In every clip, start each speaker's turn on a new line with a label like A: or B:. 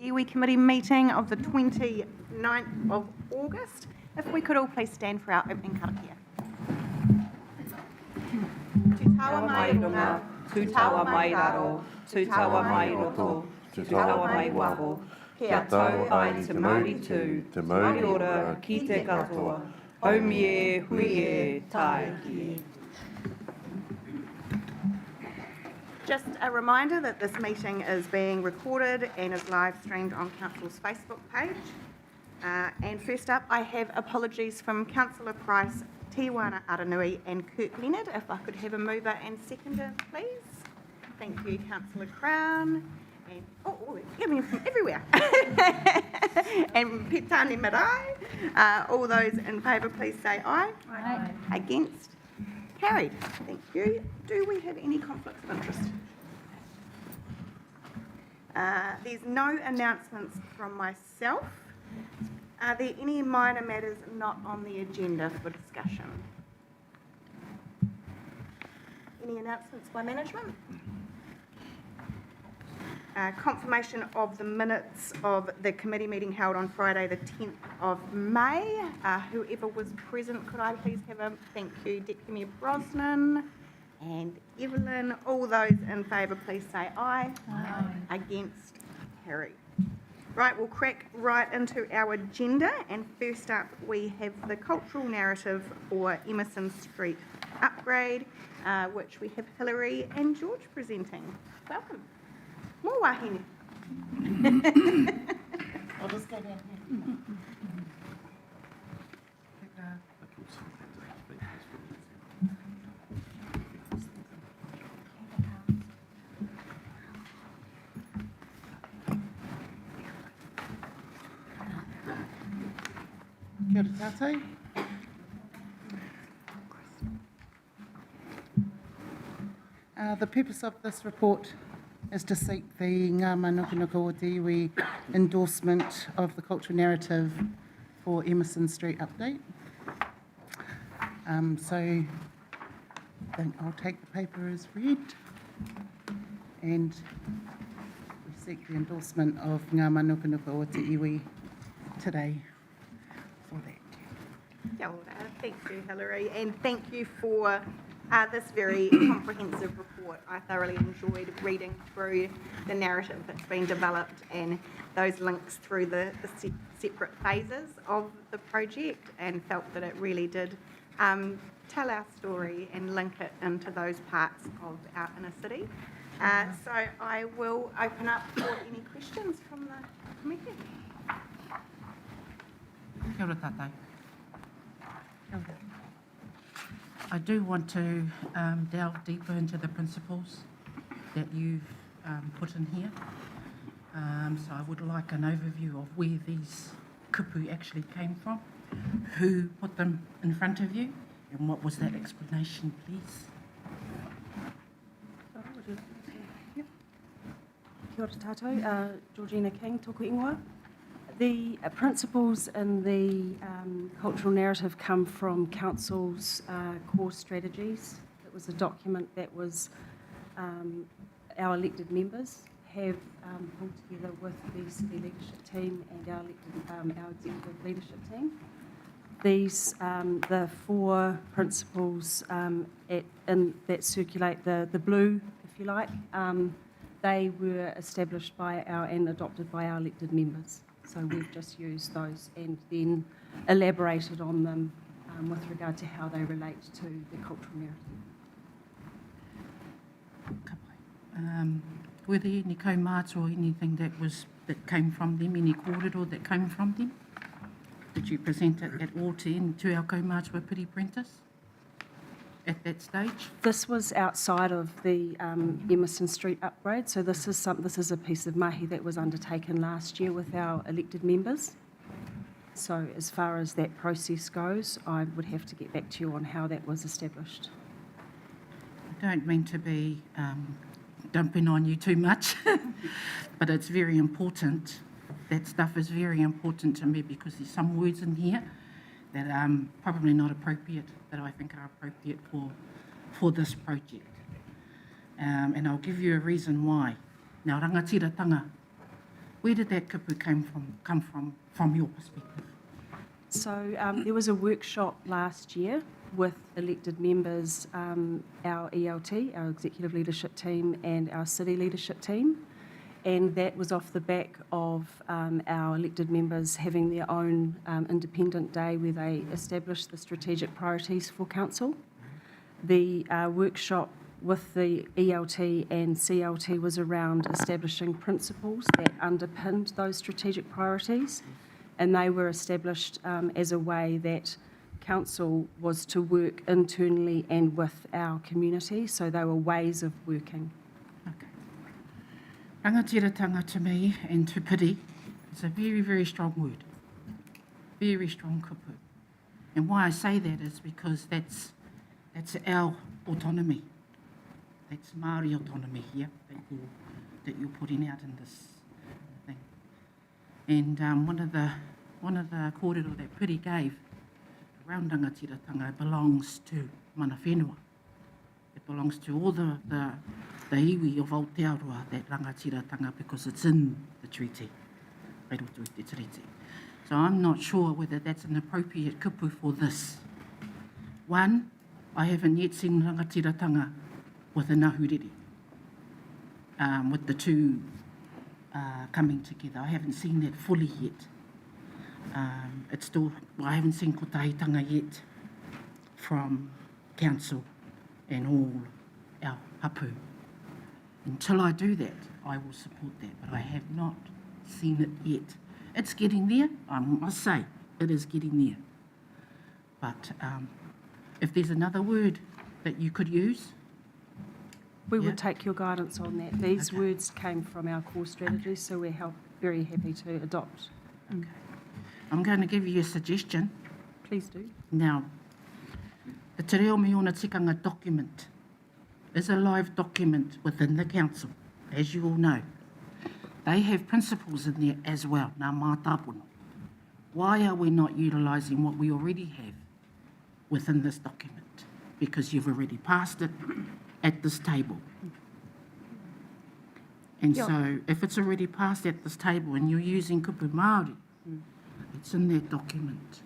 A: Iwi Committee meeting of the 29th of August. If we could all please stand for our opening karakia. Te tawa mai runga,
B: tu tawa mai raro, tu tawa mai roto, tu tawa mai waho, kia tau ai te Māori tū, te Māori ora ki te katoa, haumi e, hui e, tae ki.
A: Just a reminder that this meeting is being recorded and is live streamed on Council's Facebook page. And first up, I have apologies from Councillor Price, Tiwana Aranui and Kirk Leonard. If I could have a mover and seconder, please. Thank you, Councillor Crown. And, coming from everywhere. And Petani Marae. All those in favour, please say aye.
C: Aye.
A: Against? Carried. Thank you. Do we have any conflicts of interest? There's no announcements from myself. Are there any minor matters not on the agenda for discussion? Any announcements by management? Confirmation of the minutes of the committee meeting held on Friday the 10th of May. Whoever was present, could I please have a thank you, Deputy Mayor Brosnan and Evelyn. All those in favour, please say aye.
C: Aye.
A: Against? Carry. Right, we'll crack right into our agenda, and first up we have the cultural narrative for Emerson Street upgrade, which we have Hilary and George presenting. Welcome. Mō wahine.
C: I'll just go down here.
D: Kia ora tātou. The purpose of this report is to seek the Ngā Mānukanuka o te iwi endorsement of the cultural narrative for Emerson Street update. So then I'll take the paper as read, and we seek the endorsement of Ngā Mānukanuka o te iwi today for that.
A: Kia ora. Thank you, Hilary, and thank you for this very comprehensive report. I thoroughly enjoyed reading through the narrative that's been developed and those links through the separate phases of the project, and felt that it really did tell our story and link it into those parts of our inner city. So I will open up for any questions from the committee.
D: Kia ora tātou. I do want to delve deeper into the principles that you've put in here. So I would like an overview of where these kupu actually came from, who put them in front of you, and what was that explanation, please?
C: Kia ora tātou, Georgina King, tōku ingoa. The principles in the cultural narrative come from Council's core strategies. It was a document that was our elected members have pulled together with the city leadership team and our executive leadership team. These, the four principles that circulate the blue, if you like, they were established by and adopted by our elected members. So we've just used those and then elaborated on them with regard to how they relate to the cultural narrative.
D: Were there any kaumātua or anything that came from them, any kōrero that came from them? Did you present it at all to our kaumātua Piri Prentice at that stage?
C: This was outside of the Emerson Street upgrade, so this is a piece of mahi that was undertaken last year with our elected members. So as far as that process goes, I would have to get back to you on how that was established.
D: I don't mean to be dumping on you too much, but it's very important. That stuff is very important to me because there's some words in here that are probably not appropriate, that I think are appropriate for this project. And I'll give you a reason why. Now, rangatiratanga Where did that kupu come from your perspective?
C: So there was a workshop last year with elected members, our ELT, our Executive Leadership Team, and our City Leadership Team. And that was off the back of our elected members having their own independent day where they established the strategic priorities for council. The workshop with the ELT and CLT was around establishing principles that underpinned those strategic priorities, and they were established as a way that council was to work internally and with our community, so they were ways of working.
D: Okay. Rangatiratanga to me and to piri is a very, very strong word. Very strong kupu. And why I say that is because that's our autonomy. That's Māori autonomy here that you're putting out in this thing. And one of the kōrero that Piri gave around rangatiratanga belongs to mana whenua. It belongs to all the iwi of Aotearoa, that rangatiratanga, because it's in the treaty. Kairoto i te treaty. So I'm not sure whether that's an appropriate kupu for this. One, I haven't yet seen rangatiratanga with a ngahuriri, with the two coming together. I haven't seen that fully yet. It's still, I haven't seen kotahitanga yet from council and all our hapu. Until I do that, I will support that, but I have not seen it yet. It's getting there, I must say, it is getting there. But if there's another word that you could use,
C: We would take your guidance on that. These
D: Okay.
C: words came from our core strategy, so we're very happy to adopt.
D: okay. I'm going to give you a suggestion.
C: Please do.
D: Now, the Te Reo Meona Tikanga document is a live document within the council, as you all know. They have principles in there as well, Ngā Mātāpono. Why are we not utilising what we already have within this document? Because you've already passed it at this table. And so, if it's already passed at this table and you're using kupu Māori, it's in that document.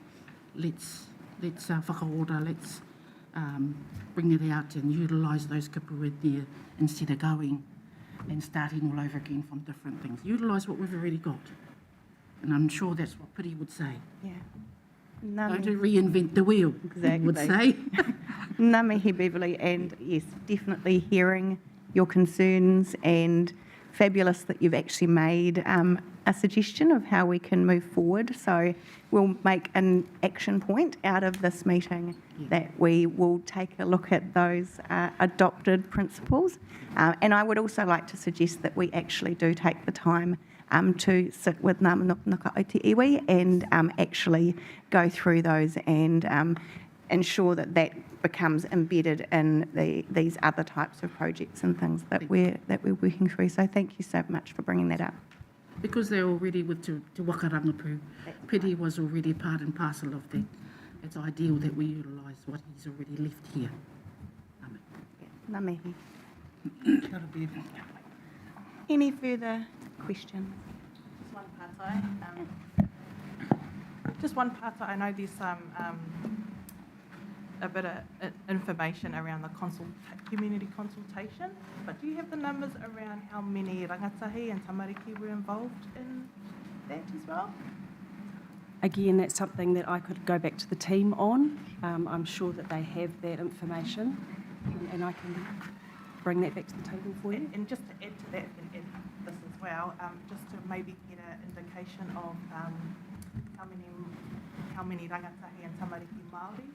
D: Let's whakaora, let's bring it out and utilise those kupu in there instead of going and starting all over again from different things. Utilise what we've already got. And I'm sure that's what Piri would say.
A: Yeah.
D: Don't reinvent the wheel, he would say.
A: Ngā mihi, Beverly, and yes, definitely hearing your concerns, and fabulous that you've actually made a suggestion of how we can move forward. So we'll make an action point out of this meeting that we will take a look at those adopted principles. And I would also like to suggest that we actually do take the time to sit with Ngā Mānukanuka o te iwi and actually go through those and ensure that that becomes embedded in these other types of projects and things that we're working through. So thank you so much for bringing that up.
D: Because they're already with Te Wakarangapu, Piri was already part and parcel of that. It's ideal that we utilise what he's already left here. Amen.
A: Ngā mihi.
D: Kia ora, Bev.
A: Any further questions?
E: Just one part. I know there's some a bit of information around the community consultation, but do you have the numbers around how many rangatahi and tamariki were involved in that as well?
C: Again, that's something that I could go back to the team on. I'm sure that they have that information, and I can bring that back to the table for you.
E: And just to add to that, and this as well, just to maybe get an indication of how many rangatahi and tamariki Māori,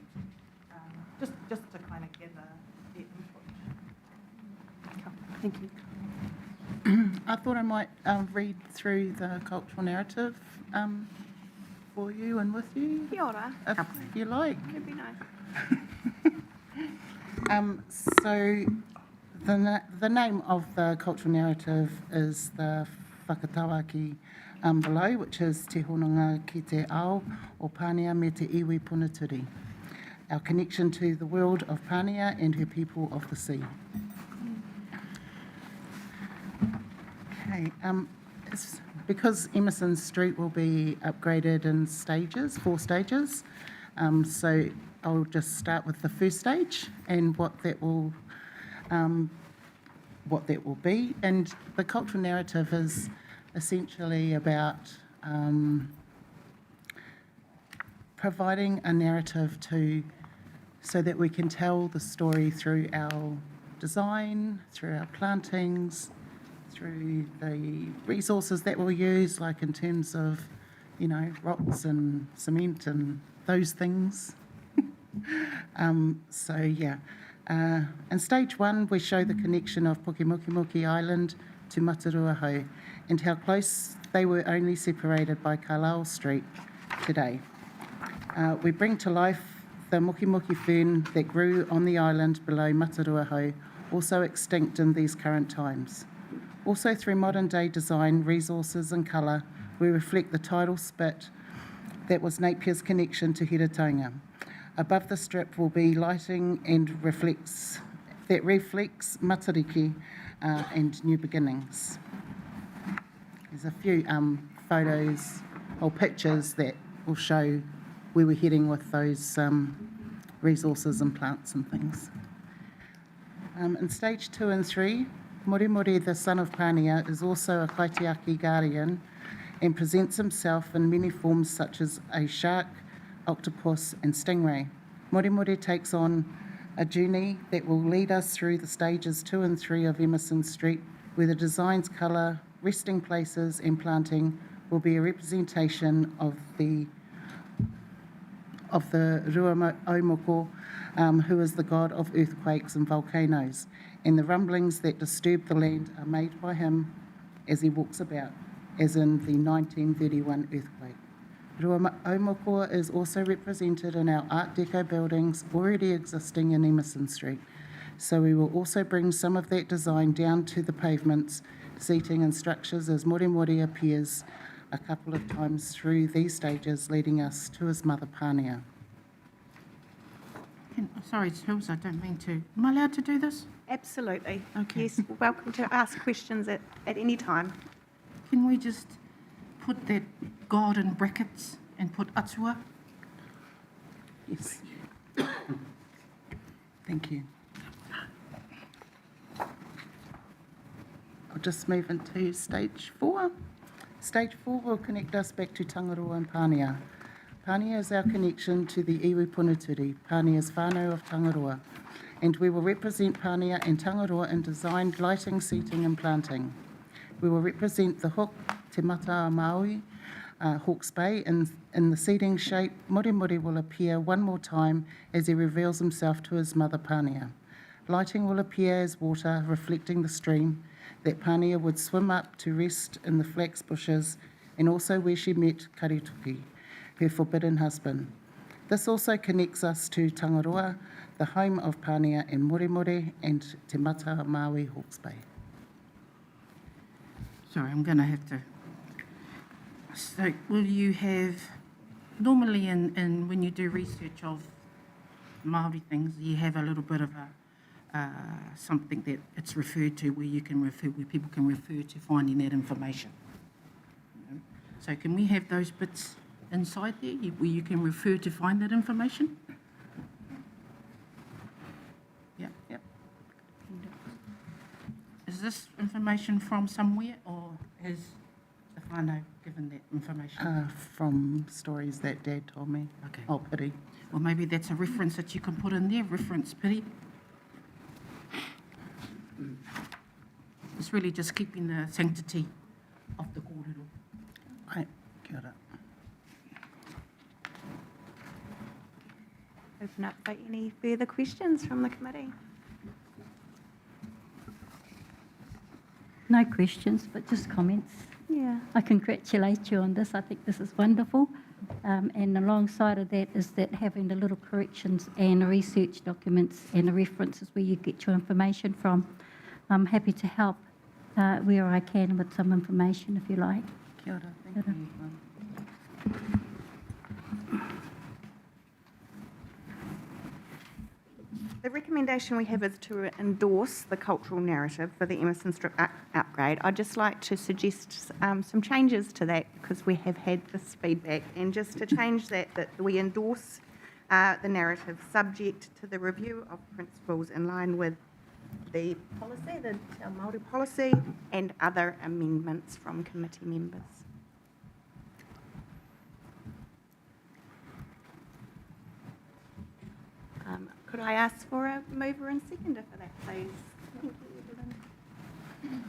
E: just to kind of gather their input.
C: Thank you.
B: I thought I might read through the cultural narrative for you and with you,
A: Kia ora.
B: if you like.
A: It'd be nice.
B: So the name of the cultural narrative is the whakatawaki below, which is Te Hononga ki te ao o Pānea me te iwi punaturi, our connection to the world of Pānea and her people of the sea. Okay, as
F: because Emerson Street will be upgraded in stages, 4 stages, so I'll just start with the first stage and what that will be. And the cultural narrative is essentially about providing a narrative so that we can tell the story through our design, through our plantings, through the resources that we'll use, like in terms of, rocks and cement and those things. In stage 1, we show the connection of Pukimukimoki Island to Mataruahau and how close they were only separated by Carlisle Street today. We bring to life the mukimoki fern that grew on the island below Mataruahau, also extinct in these current times. Also through modern day design, resources and colour, we reflect the tidal spit that was Napier's connection to Heretaunga. Above the strip will be lighting and reflects Matariki and new beginnings. There's a few photos or pictures that will show where we're heading with those resources and plants and things. In stage 2 and 3, Muri, the son of Pānia, is also a kaitiaki guardian and presents himself in many forms such as a shark, octopus and stingray. Muri takes on a journey that will lead us through the stages 2 and 3 of Emerson Street, where the design's colour, resting places and planting will be a representation of the Rua Aumoko, who is the god of earthquakes and volcanoes, and the rumblings that disturb the land are made by him as he walks about, as in the 1931 earthquake. Rua Aumoko is also represented in our Art Deco buildings already existing in Emerson Street, so we will also bring some of that design down to the pavements, seating and structures as Muri appears a couple of times through these stages, leading us to his mother Pānia.
D: Sorry, Jules, I don't mean to. Am I allowed to do this?
A: Absolutely.
D: Okay.
A: Yes, welcome to ask questions at any time.
D: Can we just put that God in brackets and put atua?
F: Yes. Thank you. I'll just move into stage 4. Stage 4 will connect us back to Tangaroa and Pānia. Pānia is our connection to the iwi punuturi, Pānia's whānau of Tangaroa, and we will represent Pānia and Tangaroa in designed lighting, seating and planting. We will represent the hook, Te Mata Maui, Hawke's Bay, in the seating shape. Muri will appear one more time as he reveals himself to his mother Pānia. Lighting will appear as water reflecting the stream that Pānia would swim up to rest in the flax bushes, and also where she met Karituki, her forbidden husband. This also connects us to Tangaroa, the home of Pānia and Muri and Te Mata Maui Hawke's Bay.
D: Sorry, I'm going to have to. So, will you have, normally when you do research of Māori things, you have a little bit of something that it's referred to where people can refer to finding that information. So can we have those bits inside there where you can refer to find that information? Yeah.
F: Yep.
D: Is this information from somewhere, or has the whānau given that information?
F: From stories that Dad told me.
D: Okay.
F: Oh, pity.
D: Well, maybe that's a reference that you can put in there, reference pity. It's really just keeping the sanctity of the kōrero.
F: Right, kia ora.
A: Open up for any further questions from the committee.
G: No questions, but just comments.
A: Yeah.
G: I congratulate you on this. I think this is wonderful. And alongside of that is that having the little corrections and research documents and the references where you get your information from. I'm happy to help where I can with some information, if you like.
F: Kia ora, thank
G: Kia
F: you.
A: The recommendation we have is to endorse the cultural narrative for the Emerson Strip upgrade. I'd just like to suggest some changes to that because we have had this feedback, and just to change that we endorse the narrative subject to the review of principles in line with the policy, the Te Ao Māori policy, and other amendments from committee members. Could I ask for a mover and seconder for that, please? Thank you, Evelyn.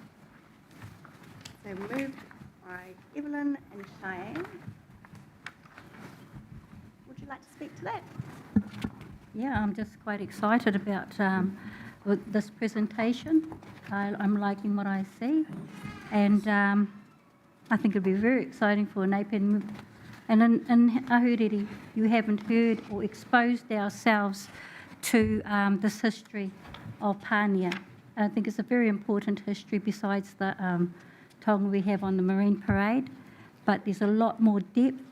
A: So moved by Evelyn and Cheyenne. Would you like to speak to that?
G: Yeah, I'm just quite excited about with this presentation. I'm liking what I see, and I think it'll be very exciting for Napen. And in Ahuriri, you haven't heard or exposed ourselves to this history of Pānia. I think it's a very important history besides the tonga we have on the Marine Parade, but there's a lot more depth,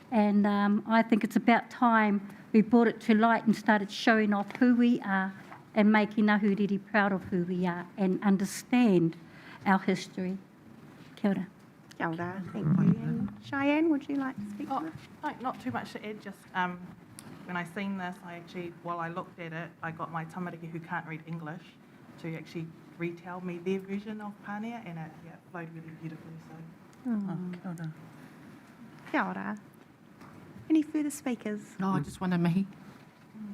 G: and I think it's about time we brought it to light and started showing off who we are and making Ahuriri proud of who we are and understand our history. Kia ora.
A: Kia ora, thank you. And Cheyenne, would you like to speak to that?
E: Not too much to add, just when I seen this, I actually, while I looked at it, I got my tamariki who can't read English to actually retell me their version of Pānia, and it flowed really beautifully. So.
F: Oh, kia ora.
A: Kia ora. Any further speakers?
D: No, I just want to mihi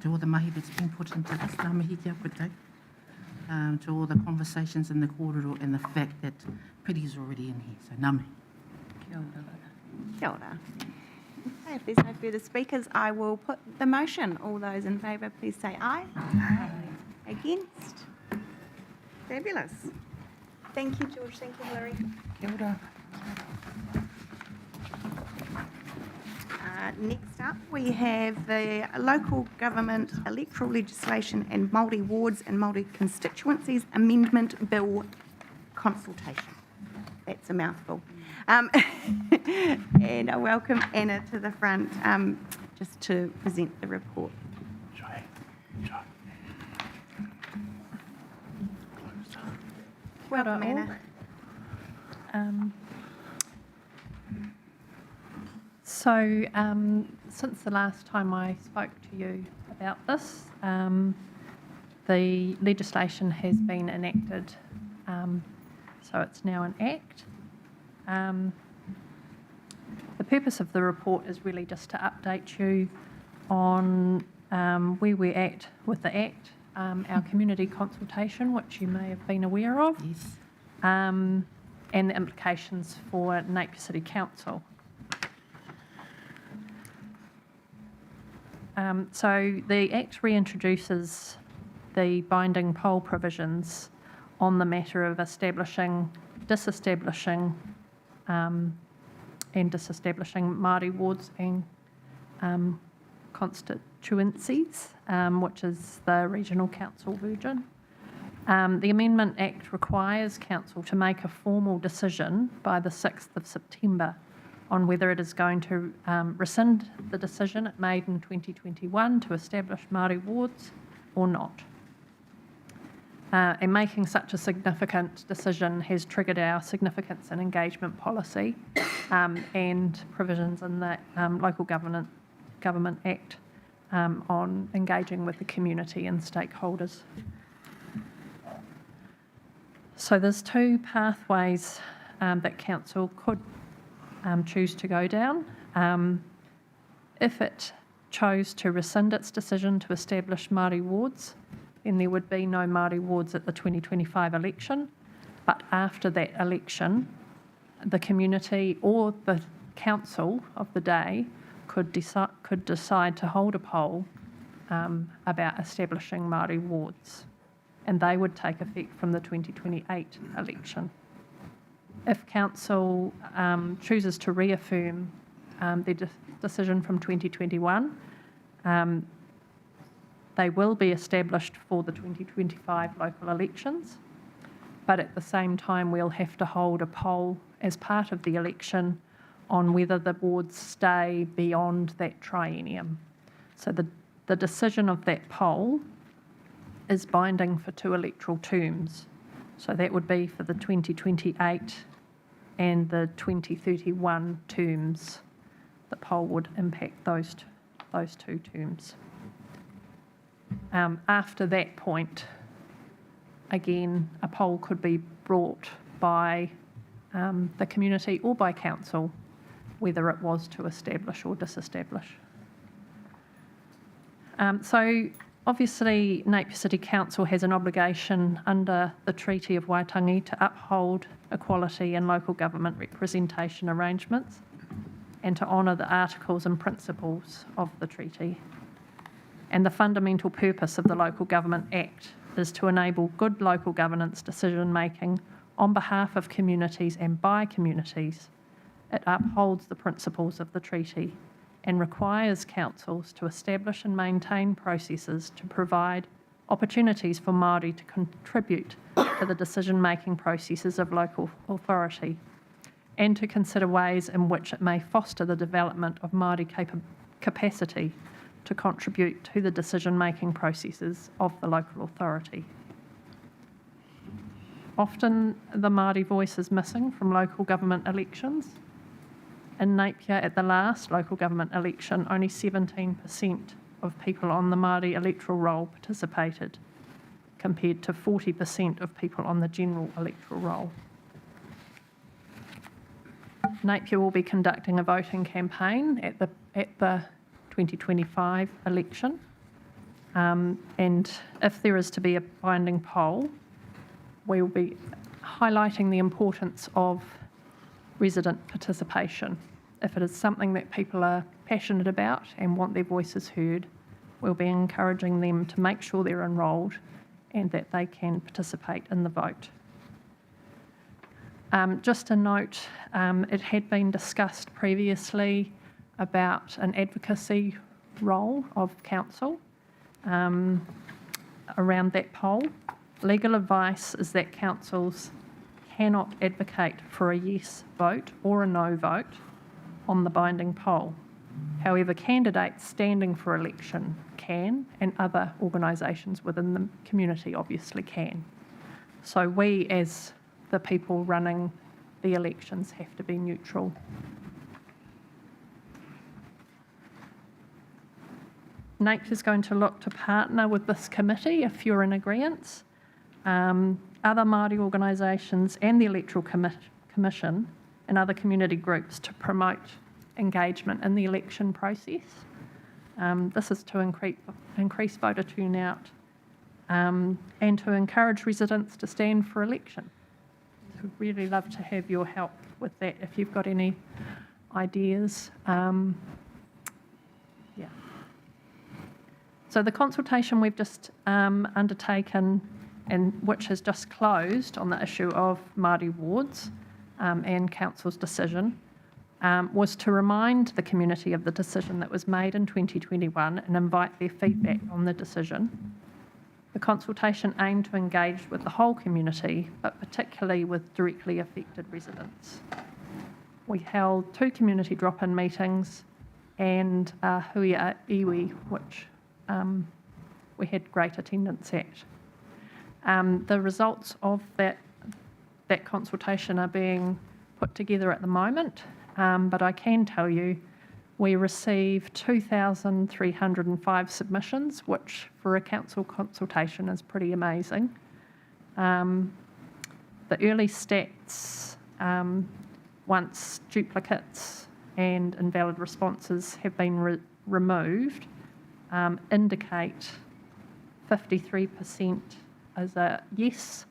D: to all the mahi that's been put into this. Ngā mihi kia koe, to all the conversations in the kōrero and the fact that Piri's already in here. So ngā mihi.
F: Kia ora.
A: Kia ora. Okay, if there's no further speakers, I will put the motion. All those in favour, please say aye. Aye. Against? Fabulous. Thank you, George. Thank you, Hilary.
F: Kia ora.
A: Next up, we have the Local Government Electoral Legislation and Māori Wards and Māori Constituencies Amendment Bill consultation. That's a mouthful. And I welcome Anna to the front just to present the report. Welcome, Anna.
H: So, since the last time I spoke to you about this, the legislation has been enacted, so it's now an act. The purpose of the report is really just to update you on where we're at with the act, our community consultation, which you may have been aware of,
D: Yes.
H: and the implications for Napier City Council. So the Act reintroduces the binding poll provisions on the matter of establishing, disestablishing Māori wards and constituencies, which is the regional council version. The Amendment Act requires Council to make a formal decision by the 6th of September on whether it is going to rescind the decision it made in 2021 to establish Māori wards or not. And making such a significant decision has triggered our significance and engagement policy and provisions in the Local Government Act on engaging with the community and stakeholders. So there's two pathways that Council could choose to go down. If it chose to rescind its decision to establish Māori wards, then there would be no Māori wards at the 2025 election. But after that election, the community or the council of the day could decide to hold a poll about establishing Māori wards, and they would take effect from the 2028 election. If Council chooses to reaffirm their decision from 2021, they will be established for the 2025 local elections, but at the same time we'll have to hold a poll as part of the election on whether the wards stay beyond that triennium. So the decision of that poll is binding for 2 electoral terms. So that would be for the 2028 and the 2031 terms. The poll would impact those 2 terms. After that point, again, a poll could be brought by the community or by council, whether it was to establish or disestablish. So obviously Napier City Council has an obligation under the Treaty of Waitangi to uphold equality and local government representation arrangements and to honour the articles and principles of the treaty. And the fundamental purpose of the Local Government Act is to enable good local governance decision-making on behalf of communities and by communities. It upholds the principles of the treaty and requires councils to establish and maintain processes to provide opportunities for Māori to contribute to the decision-making processes of local authority and to consider ways in which it may foster the development of Māori capacity to contribute to the decision-making processes of the local authority. Often the Māori voice is missing from local government elections. In Napier, at the last local government election, only 17% of people on the Māori electoral roll participated, compared to 40% of people on the general electoral roll. Napier will be conducting a voting campaign at the 2025 election, and if there is to be a binding poll, we will be highlighting the importance of resident participation. If it is something that people are passionate about and want their voices heard, we'll be encouraging them to make sure they're enrolled and that they can participate in the vote. Just a note, it had been discussed previously about an advocacy role of council around that poll. Legal advice is that councils cannot advocate for a yes vote or a no vote on the binding poll. However, candidates standing for election can, and other organisations within the community obviously can. So we, as the people running the elections, have to be neutral. Napier is going to look to partner with this committee if you're in agreement. Other Māori organisations and the Electoral Commission and other community groups to promote engagement in the election process. This is to increase voter turnout and to encourage residents to stand for election. So we'd really love to have your help with that if you've got any ideas. So the consultation we've just undertaken, and which has just closed on the issue of Māori wards and Council's decision, was to remind the community of the decision that was made in 2021 and invite their feedback on the decision. The consultation aimed to engage with the whole community, but particularly with directly affected residents. We held 2 community drop-in meetings and a huia iwi, which we had great attendance at. The results of that consultation are being put together at the moment, but I can tell you we received 2,305 submissions, which for a council consultation is pretty amazing. The early stats, once duplicates and invalid responses have been removed, indicate 53% as a yes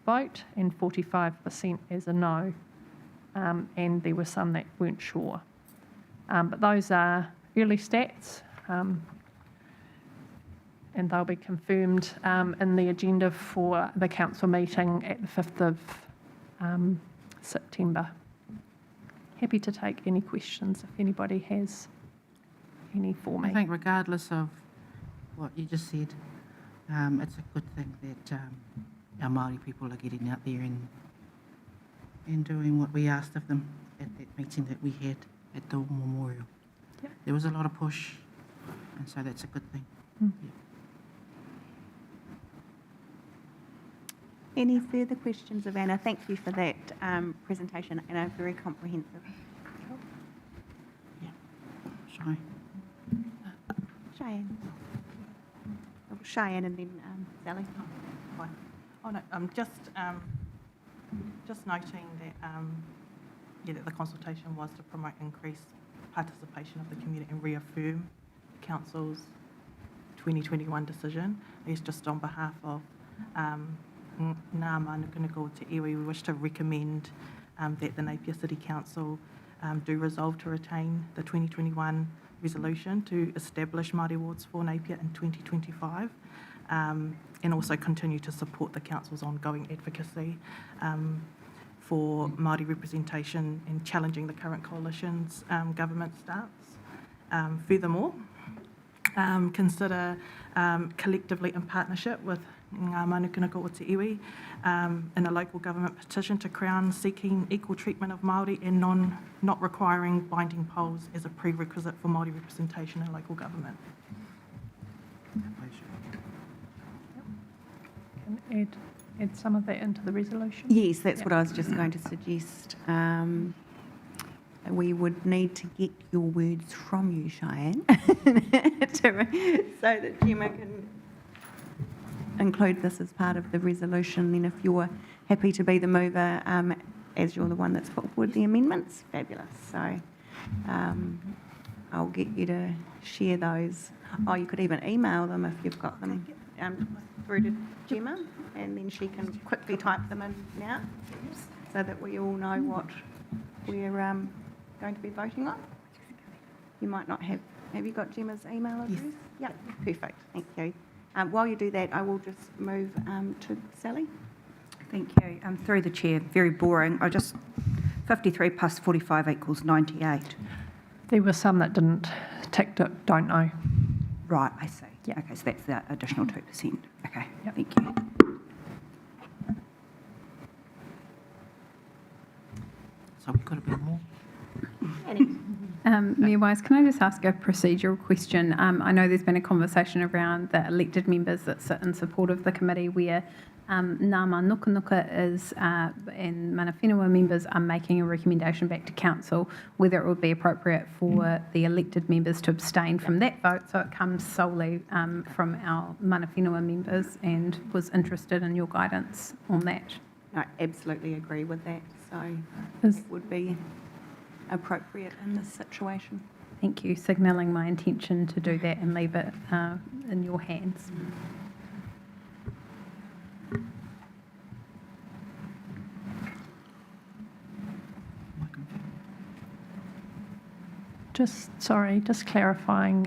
H: vote and 45% as a no, and there were some that weren't sure. But those are early stats, and they'll be confirmed in the agenda for the council meeting at the 5th of September. Happy to take any questions if anybody has any for me.
D: I think regardless of what you just said, it's a good thing that our Māori people are getting out there and doing what we asked of them at that meeting that we had at the memorial.
H: Yep.
D: There was a lot of push, and so that's a good thing.
H: Mm.
D: Yeah.
A: Any further questions of Anna? Thank you for that presentation and a very comprehensive.
F: Shy.
A: Cheyenne. Cheyenne and then Sally.
E: Fine. Oh no, just noting that that the consultation was to promote increased participation of the community and reaffirm the council's 2021 decision. It's just on behalf of Ngā Mānukanuka te iwi, we wish to recommend that the Napier City Council do resolve to retain the 2021 resolution to establish Māori wards for Napier in 2025, and also continue to support the council's ongoing advocacy for Māori representation and challenging the current coalition's government stance. Furthermore, consider collectively in partnership with Ngā Mānukanuka o te iwi in a local government petition to Crown seeking equal treatment of Māori and not requiring binding polls as a prerequisite for Māori representation in local government.
H: Can add some of that into the resolution?
A: Yes, that's what I was just going to suggest. We would need to get your words from you, Cheyenne, so that Gemma can include this as part of the resolution. Then if you're happy to be the mover, as you're the one that's put forward the amendments, fabulous. So I'll get you to share those. Oh, you could even email them if you've got them through to Gemma, and then she can quickly type them in now so that we all know what we're going to be voting on. You might not have you got Gemma's email address? Yes. Yeah, perfect, thank you. While you do that, I will just move to Sally.
I: Thank you. Through the chair, very boring. 53 plus 45 equals 98.
H: There were some that didn't tick it, don't know.
I: Right, I see.
H: Yeah.
I: Okay, so that's the additional 2%. Okay,
H: Yep.
I: thank you.
B: So we've got a bit more.
J: Mayor Wise, can I just ask a procedural question? I know there's been a conversation around the elected members that sit in support of the committee where Ngā Mānukanuka is and Mana Whenua members are making a recommendation back to council whether it would be appropriate for the elected members to abstain from that vote, so it comes solely from our Mana Whenua members, and was interested in your guidance on that.
A: I absolutely agree with that. So
H: Is-
A: it would be appropriate in this situation.
J: Thank you, signalling my intention to do that and leave it in your hands.
H: Just clarifying,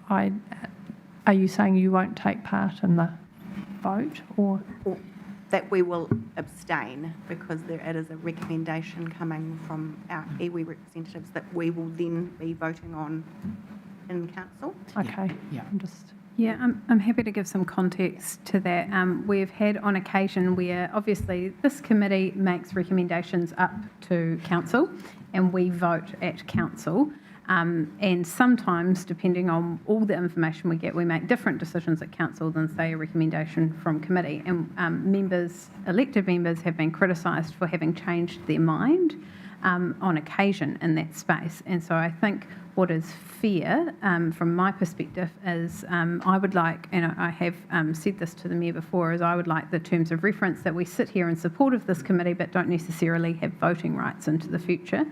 H: are you saying you won't take part in the vote, or?
A: Or that we will abstain because it is a recommendation coming from our iwi representatives that we will then be voting on in council?
H: Okay,
B: Yeah.
H: I'm just,
J: Yeah, I'm happy to give some context to that. We've had on occasion where obviously this committee makes recommendations up to council and we vote at council. And sometimes, depending on all the information we get, we make different decisions at council than, say, a recommendation from committee. And elected members have been criticised for having changed their mind on occasion in that space. And so I think what is fair, from my perspective, is I would like, and I have said this to the Mayor before, is I would like the terms of reference that we sit here in support of this committee but don't necessarily have voting rights into the future,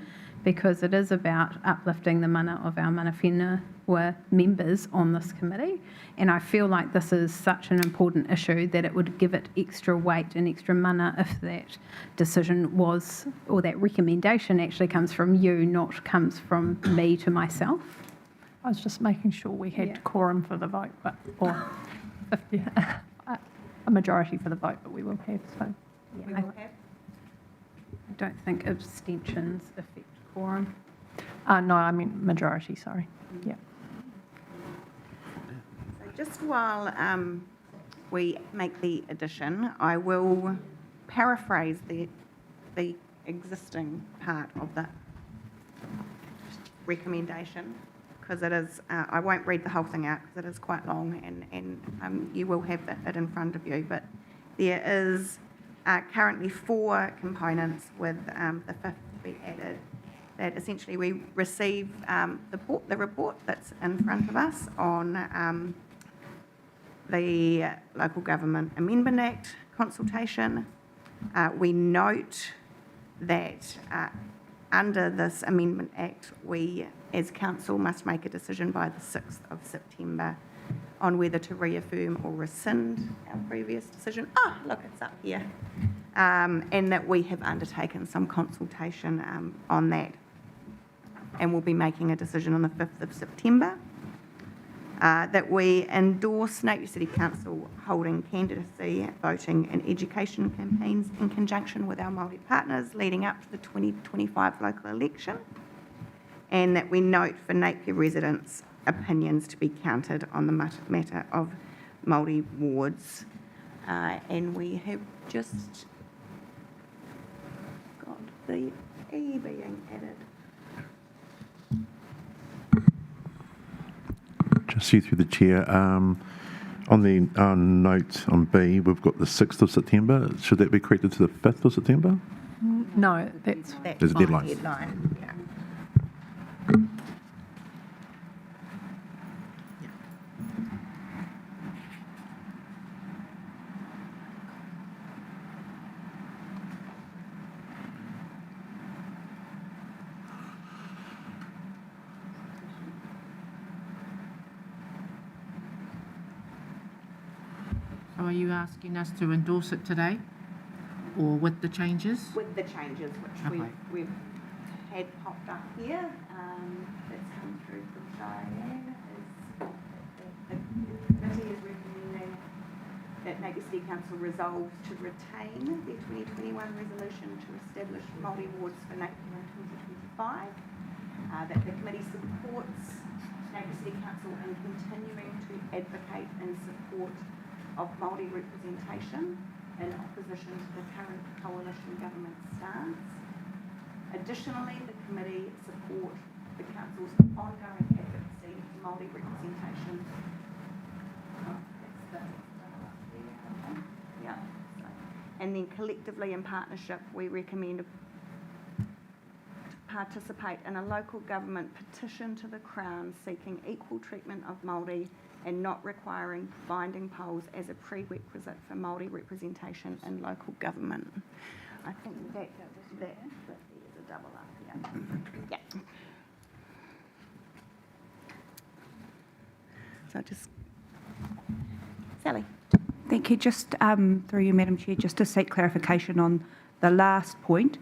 J: because it is about uplifting the mana of our Mana Whenua members on this committee. And I feel like this is such an important issue that it would give it extra weight and extra mana if that decision was, or that recommendation actually comes from you, not comes from me to myself.
H: I was just making sure we had
J: Yeah.
H: quorum for the vote, or 50, a majority for the vote, but we will have, so.
J: I don't think abstentions affect quorum.
H: No, I mean majority, sorry. Yeah.
A: So just while we make the addition, I will paraphrase the existing part of the recommendation, because it is, I won't read the whole thing out because it is quite long, and you will have it in front of you, but There is currently 4 components with the 5th to be added, that essentially we receive the report that's in front of us on the Local Government Amendment Act consultation. We note that under this Amendment Act, we as council must make a decision by the 6th of September on whether to reaffirm or rescind our previous decision. Oh, look, it's up here. And that we have undertaken some consultation on that. And we'll be making a decision on the 5th of September. That we endorse Napier City Council holding candidacy, voting and education campaigns in conjunction with our Māori partners leading up to the 2025 local election. And that we note for Napier residents opinions to be counted on the matter of Māori wards. And we have just got the E being added.
K: Just see through the chair. On the note on B, we've got the 6th of September. Should that be corrected to the 5th of September?
H: No, that's
K: There's a
A: my
K: deadline.
A: Yeah.
D: So are you asking us to endorse it today, or with the changes?
A: With the changes which
D: Okay.
A: we've had popped up here, that's come through from Cheyenne, is the committee is recommending that Napier City Council resolves to retain their 2021 resolution to establish Māori wards for Napier in 2025, that the committee supports Napier City Council in continuing to advocate in support of Māori representation in opposition to the current coalition government stance. Additionally, the committee support the council's ongoing advocacy for Māori representation. Yeah. And then collectively in partnership, we recommend to participate in a local government petition to the Crown seeking equal treatment of Māori and not requiring binding polls as a prerequisite for Māori representation in local government. I think that there's a double up here. Yeah. So just, Sally.
I: Thank you. Just through you, Madam Chair, just to seek clarification on the last point.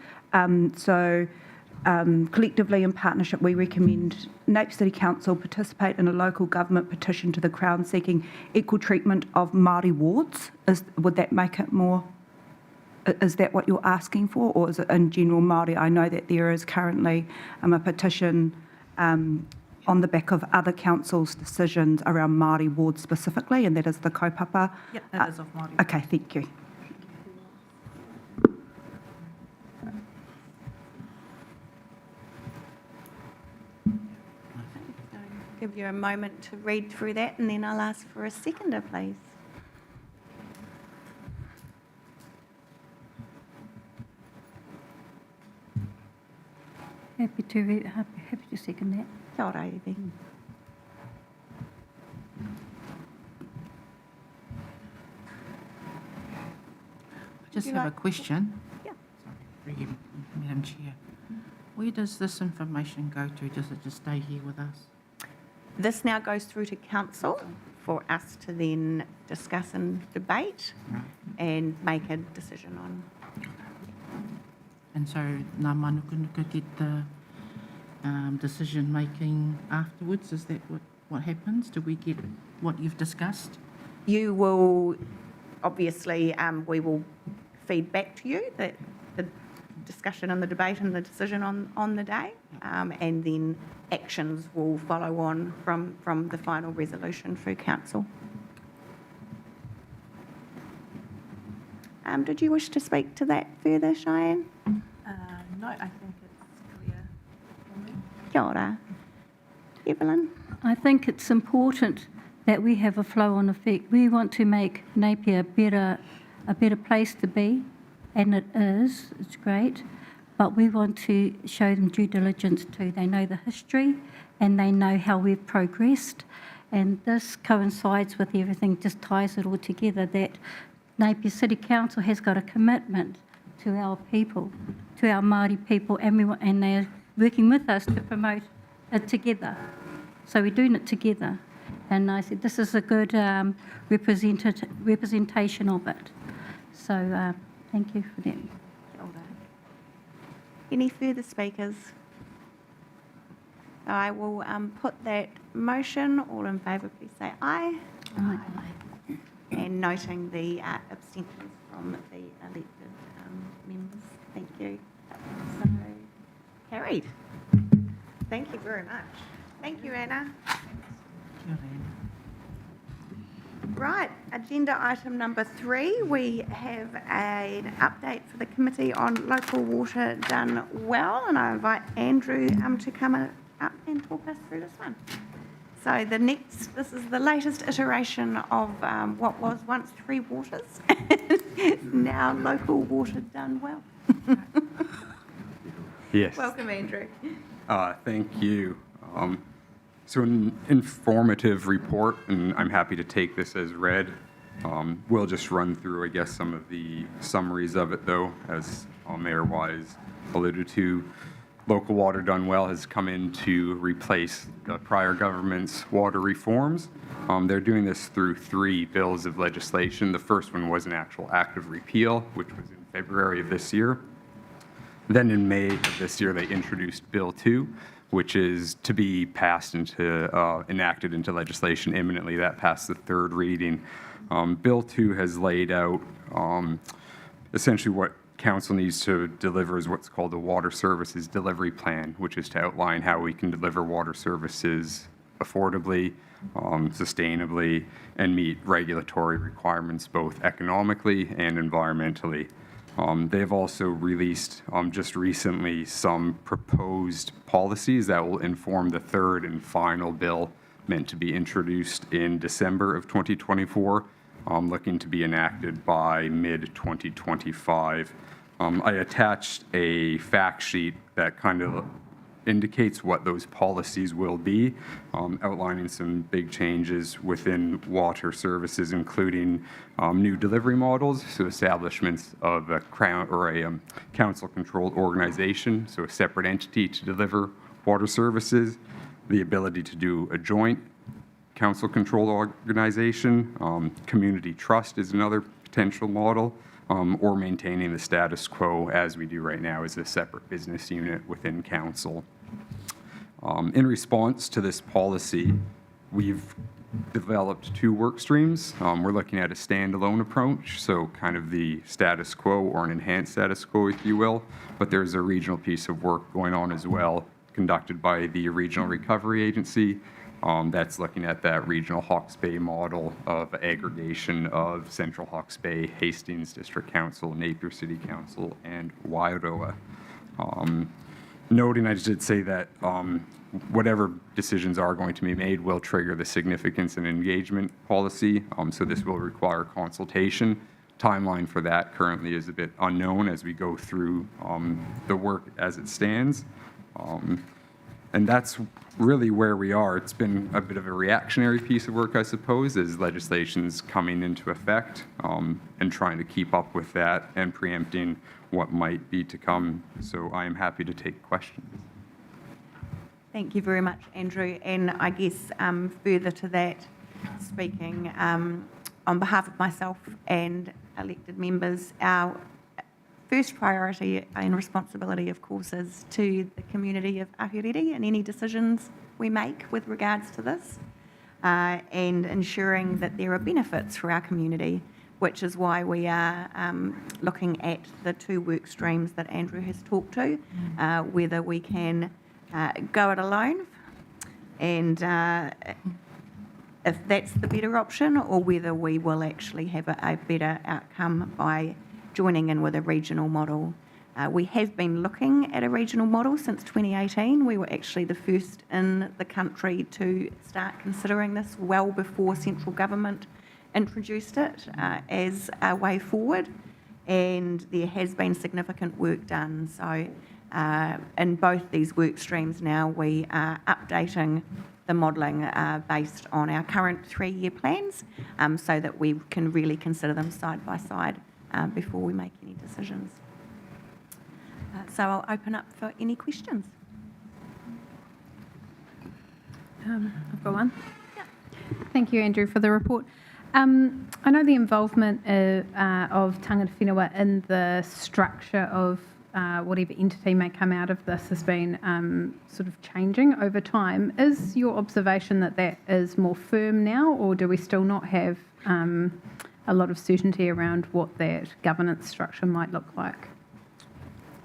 I: Collectively in partnership, we recommend Napier City Council participate in a local government petition to the Crown seeking equal treatment of Māori wards. Would that make it more, is that what you're asking for, or is it in general Māori? I know that there is currently a petition on the back of other councils' decisions around Māori wards specifically, and that is the kaupapa.
E: Yep, that is of Māori.
I: Okay, thank you.
A: Give you a moment to read through that and then I'll ask for a seconder, please.
G: Happy to read, happy to second that.
A: Kia ora, Evie.
D: I just have a question.
A: Yeah.
D: Sorry, through you, Madam Chair. Where does this information go to? Does it just stay here with us?
A: This now goes through to council for us to then discuss and debate
D: Right.
A: and make a decision on.
D: And so Ngā Mānukanuka get the decision making afterwards? Is that what happens? Do we get what you've discussed?
A: You will, obviously, we will feed back to you the discussion and the debate and the decision on the day, and then actions will follow on from the final resolution through council. Did you wish to speak to that further, Cheyenne?
E: No, I think it's clear.
A: Kia ora. Evelyn?
G: I think it's important that we have a flow-on effect. We want to make Napier better a better place to be, and it is, it's great, but we want to show them due diligence too. They know the history and they know how we've progressed, and this coincides with everything, just ties it all together, that Napier City Council has got a commitment to our people, to our Māori people, and they're working with us to promote it together. So we're doing it together. And I said, this is a good representation of it. So thank you for that.
A: Kia ora. Any further speakers? I will put that motion. All in favour, please say aye.
G: Aye.
A: And noting the abstentions from the elected members. Thank you. So carried. Thank you very much. Thank you, Anna. Right, agenda item number 3, we have an update for the Committee on Local Water done well, and I invite Andrew to come up and talk us through this one. So this is the latest iteration of what was once Three Waters, now Local Water done well.
L: Yes.
A: Welcome, Andrew.
L: Thank you. So an informative report, and I'm happy to take this as read. We'll just run through, I guess, some of the summaries of it, though, as Mayor Wise alluded to. Local Water Done Well has come in to replace the prior government's water reforms. They're doing this through 3 bills of legislation. The first one was an actual act of repeal, which was in February of this year. Then in May of this year, they introduced Bill 2, which is to be passed into, enacted into legislation imminently. That passed the 3rd reading. Bill 2 has laid out essentially what Council needs to deliver is what's called the Water Services Delivery Plan, which is to outline how we can deliver water services affordably, sustainably, and meet regulatory requirements both economically and environmentally. They have also released just recently some proposed policies that will inform the 3rd and final bill meant to be introduced in December of 2024, looking to be enacted by mid-2025. I attached a fact sheet that kind of indicates what those policies will be, outlining some big changes within water services, including new delivery models, so establishments of a council-controlled organization, so a separate entity to deliver water services, the ability to do a joint council-controlled organization, community trust is another potential model, or maintaining the status quo as we do right now as a separate business unit within council. In response to this policy, we've developed 2 work streams. We're looking at a standalone approach, so kind of the status quo or an enhanced status quo, if you will, but there's a regional piece of work going on as well, conducted by the Regional Recovery Agency. That's looking at that regional Hawke's Bay model of aggregation of Central Hawke's Bay, Hastings District Council, Napier City Council, and Wairoa. Noting, I did say that whatever decisions are going to be made will trigger the significance and engagement policy, so this will require consultation. Timeline for that currently is a bit unknown as we go through the work as it stands. And that's really where we are. It's been a bit of a reactionary piece of work, I suppose, as legislation's coming into effect and trying to keep up with that and preempting what might be to come. So I am happy to take questions.
A: Thank you very much, Andrew. And I guess further to that, speaking on behalf of myself and elected members, our first priority and responsibility, of course, is to the community of Ahuriri and any decisions we make with regards to this, and ensuring that there are benefits for our community, which is why we are looking at the 2 work streams that Andrew has talked to, whether we can go it alone and if that's the better option, or whether we will actually have a better outcome by joining in with a regional model. We have been looking at a regional model since 2018. We were actually the first in the country to start considering this well before central government introduced it as a way forward, and there has been significant work done. So in both these work streams now, we are updating the modelling based on our current 3-year plans so that we can really consider them side by side before we make any decisions. So I'll open up for any questions.
J: I've got one. Thank you, Andrew, for the report. I know the involvement of tangata whenua in the structure of whatever entity may come out of this has been sort of changing over time. Is your observation that that is more firm now, or do we still not have a lot of certainty around what that governance structure might look like?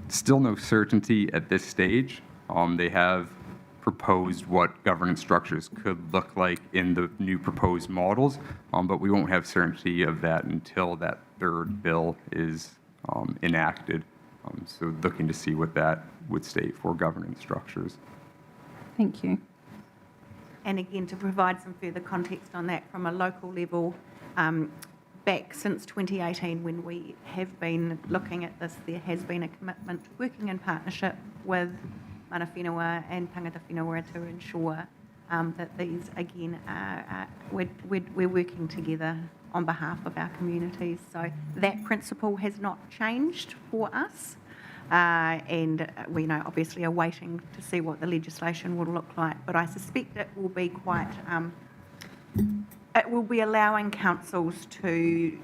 L: Still no certainty at this stage. They have proposed what governance structures could look like in the new proposed models, but we won't have certainty of that until that third bill is enacted. So looking to see what that would state for governance structures.
J: Thank you.
A: And again, to provide some further context on that from a local level, back since 2018 when we have been looking at this, there has been a commitment to working in partnership with mana whenua and tangata whenua to ensure that these, again, we're working together on behalf of our communities. So that principle has not changed for us. And we obviously are waiting to see what the legislation will look like. But I suspect it will be quite, it will be allowing councils to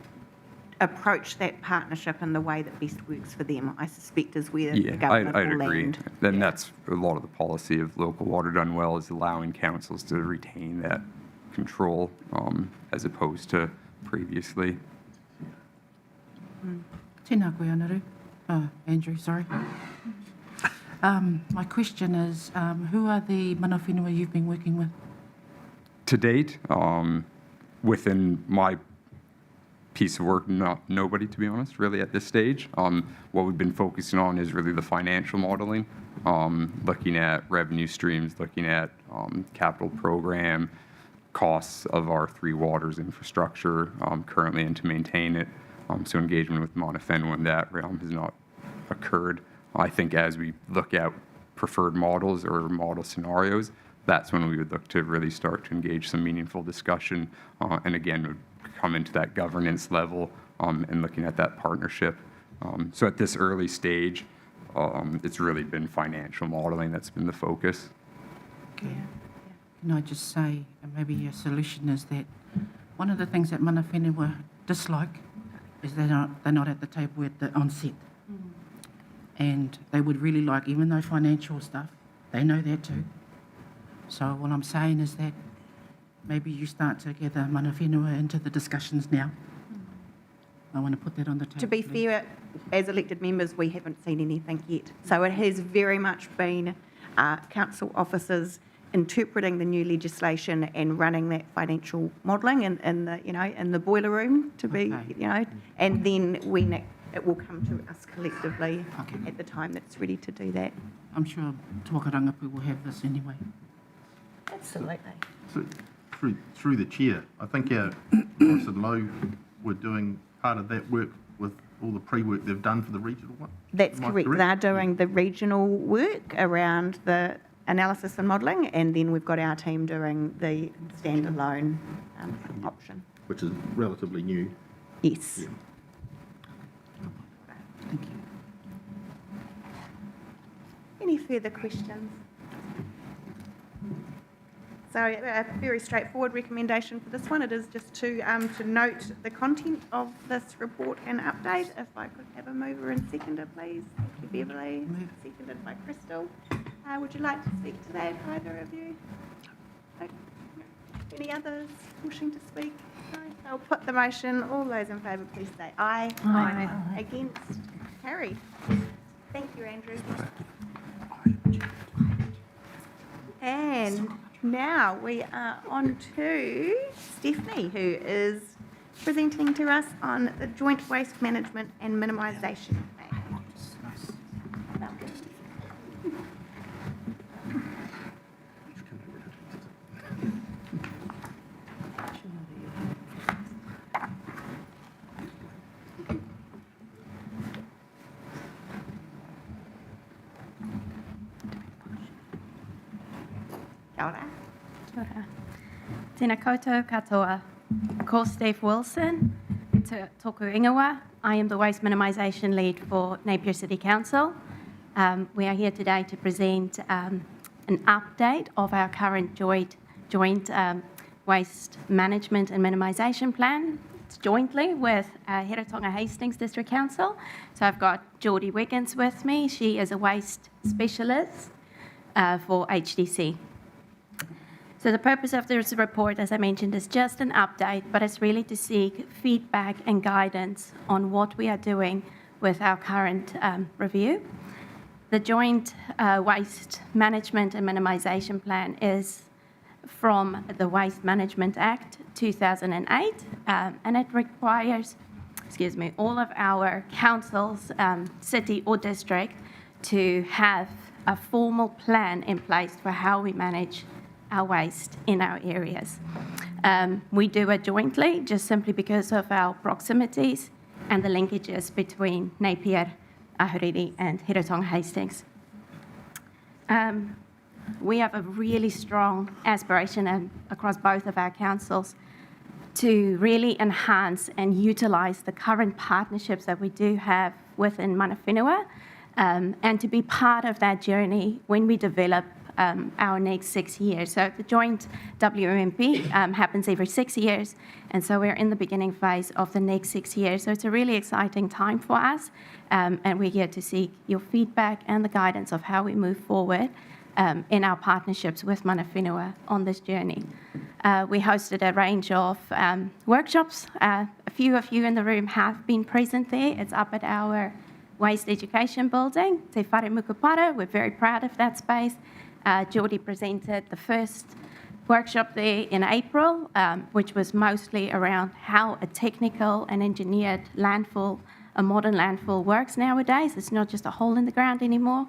A: approach that partnership in the way that best works for them, I suspect is where the government
L: I'd
A: will
L: agree.
A: land.
L: Then that's a lot of the policy of local water done well, is allowing councils to retain that control as opposed to previously.
D: Tēnā koe anaru. Andrew, sorry. My question is, who are the mana whenua you've been working with?
L: To date, within my piece of work, nobody, to be honest, really at this stage. What we've been focusing on is really the financial modeling, looking at revenue streams, looking at capital program, costs of our 3 waters infrastructure currently and to maintain it. So engagement with mana whenua in that realm has not occurred. I think as we look at preferred models or model scenarios, that's when we would look to really start to engage some meaningful discussion and again, come into that governance level and looking at that partnership. So at this early stage, it's really been financial modeling that's been the focus.
D: Okay. Can I just say, maybe a solution is that one of the things that mana whenua dislike is they're not at the table at the onset. And they would really like, even though financial stuff, they know that too. So what I'm saying is that maybe you start to gather mana whenua into the discussions now. I want to put that on the table.
A: To be fair, as elected members, we haven't seen anything yet. So it has very much been council officers interpreting the new legislation and running that financial modelling in the boiler room to be, and then when it will come to us collectively at the time that's ready to do that.
D: I'm sure Tuakarangapu will have this anyway.
A: Absolutely.
M: So, through the chair, I think our Morris and Lowe were doing part of that work with all the pre-work they've done for the regional one.
A: That's correct. They're doing the regional work around the analysis and modelling, and then we've got our team doing the standalone option.
M: Which is relatively new.
A: Yes.
M: Yeah.
D: Thank you.
A: Any further questions? So a very straightforward recommendation for this one. It is just to note the content of this report and update. If I could have a mover and seconder, please. Thank you, Beverly. Seconded by Crystal. Would you like to speak to that, either of you? Okay. Any others wishing to speak? No? I'll put the motion. All those in favour, please say aye.
J: Aye.
A: Against? Carried. Thank you, Andrew. And now we are on to Stephanie, who is presenting to us on the Joint Waste Management and Minimisation Plan. ora.
N: Kia ora. Tēnā koutou katoa. Ko Steve Wilson, tōku ingoa. I am the Waste Minimisation Lead for Napier City Council. We are here today to present an update of our current joint waste management and minimisation plan. It's jointly with Heretaunga Hastings District Council. So I've got Geordie Wiggins with me. She is a waste specialist for HDC. So the purpose of this report, as I mentioned, is just an update, but it's really to seek feedback and guidance on what we are doing with our current review. The Joint Waste Management and Minimisation Plan is from the Waste Management Act 2008, and it requires, all of our councils, city or district, to have a formal plan in place for how we manage our waste in our areas. We do it jointly, just simply because of our proximities and the linkages between Napier, Ahuriri and Heretaunga Hastings. We have a really strong aspiration across both of our councils to really enhance and utilise the current partnerships that we do have within Mana Whenua, and to be part of that journey when we develop our next 6 years. So the joint WMP happens every 6 years, and so we're in the beginning phase of the next 6 years. So it's a really exciting time for us, and we're here to seek your feedback and the guidance of how we move forward in our partnerships with Mana Whenua on this journey. We hosted a range of workshops. A few of you in the room have been present there. It's up at our Waste Education Building, Te Whare Mukupara. We're very proud of that space. Geordie presented the first workshop there in April, which was mostly around how a technical and engineered landfill, a modern landfill, works nowadays. It's not just a hole in the ground anymore,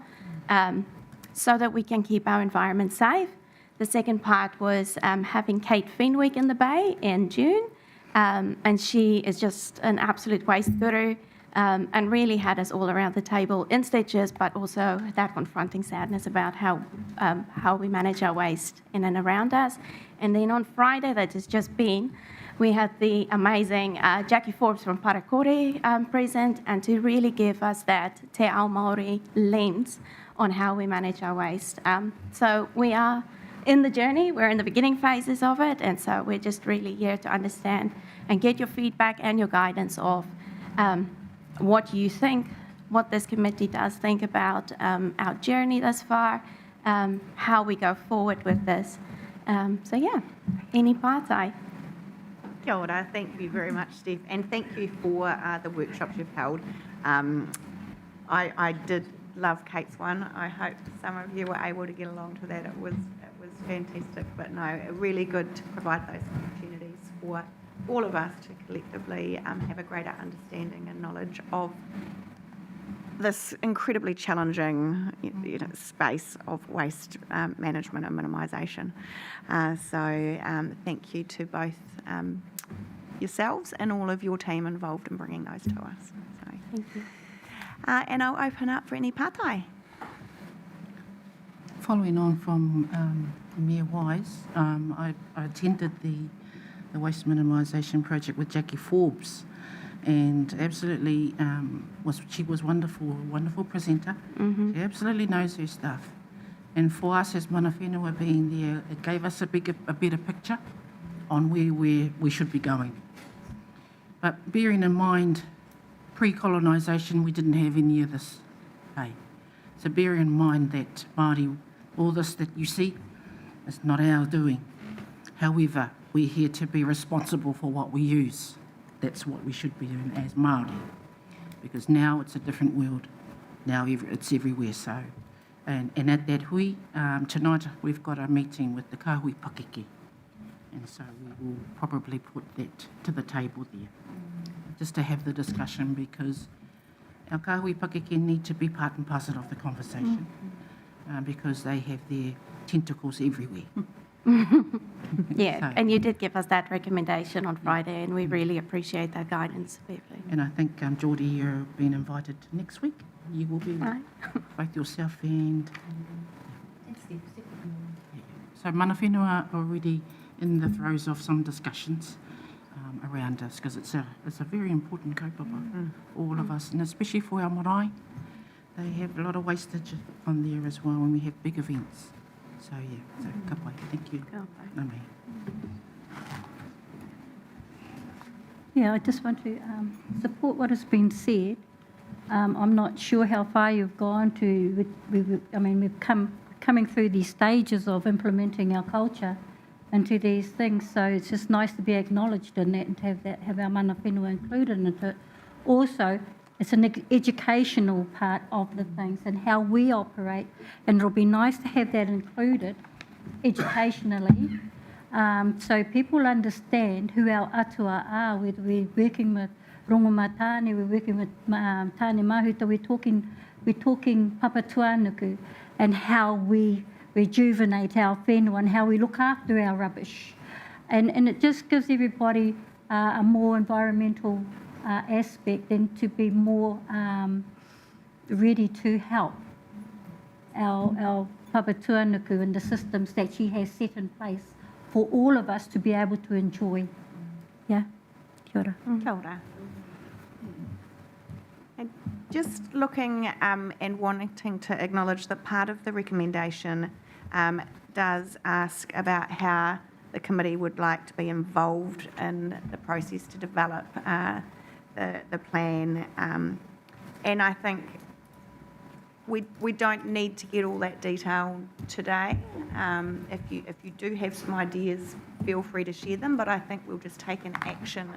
N: so that we can keep our environment safe. The second part was having Kate Fenwick in the Bay in June, and she is just an absolute waste guru, and really had us all around the table in stitches, but also that confronting sadness about how we manage our waste in and around us. And then on Friday, that has just been, we had the amazing Jackie Forbes from Parakore present, and to really give us that Te Ao Māori lens on how we manage our waste. So we are in the journey, we're in the beginning phases of it, and so we're just really here to understand and get your feedback and your guidance of what you think, what this committee does think about our journey thus far, how we go forward with this. So yeah, any pātai.
A: Kia ora, thank you very much, Steph, and thank you for the workshops you've held. I did love Kate's one. I hope some of you were able to get along to that. It was fantastic, but no, really good to provide those opportunities for all of us to collectively have a greater understanding and knowledge of this incredibly challenging space of waste management and minimisation. So thank you to both yourselves and all of your team involved in bringing those to us. So,
N: Thank you.
A: And I'll open up for any pātai.
D: Following on from Mayor Wise, I attended the Waste Minimisation Project with Jackie Forbes, and absolutely she was wonderful presenter.
N: Mm-hmm.
D: She absolutely knows her stuff. And for us as Mana Whenua being there, it gave us a better picture on where we should be going. But bearing in mind, pre-colonisation, we didn't have any of this. Hey? So bear in mind that Māori, all this that you see, is not our doing. However, we're here to be responsible for what we use. That's what we should be doing as Māori. Because now it's a different world. Now it's everywhere so. And at that hui, tonight we've got a meeting with the Kāhui Pakeke. And so we will probably put that to the table there. Just to have the discussion, because our Kāhui Pakeke need to be part and parcel of the conversation, because they have their tentacles everywhere.
N: Yeah,
D: So-
N: and you did give us that recommendation on Friday, and we really appreciate that guidance, Beverly.
D: And I think, Geordie, you're being invited next week. You will be,
N: Right.
D: both yourself and... So So mana whenua are already in the throes of some discussions around this, because it's a very important kaupapa for all of us, and especially for our marae. They have a lot of wastage on there as well when we have big events. So yeah, so ka pai. Thank you. Nā mai.
G: Yeah, I just want to support what has been said. I'm not sure how far you've gone to, we've coming through these stages of implementing our culture into these things, so it's just nice to be acknowledged in that and to have our mana whenua included in it. Also, it's an educational part of the things and how we operate, and it'll be nice to have that included educationally, so people understand who our atua are, whether we're working with rongomatane, we're working with tāne mahuta, we're talking papatuanuku, and how we rejuvenate our whenua and how we look after our rubbish. And it just gives everybody a more environmental aspect and to be more ready to help our papatuanuku and the systems that she has set in place for all of us to be able to enjoy. Yeah, kia ora.
A: Kia ora. And just looking and wanting to acknowledge that part of the recommendation does ask about how the committee would like to be involved in the process to develop the plan. And I think we don't need to get all that detail today. If you do have some ideas, feel free to share them, but I think we'll just take an action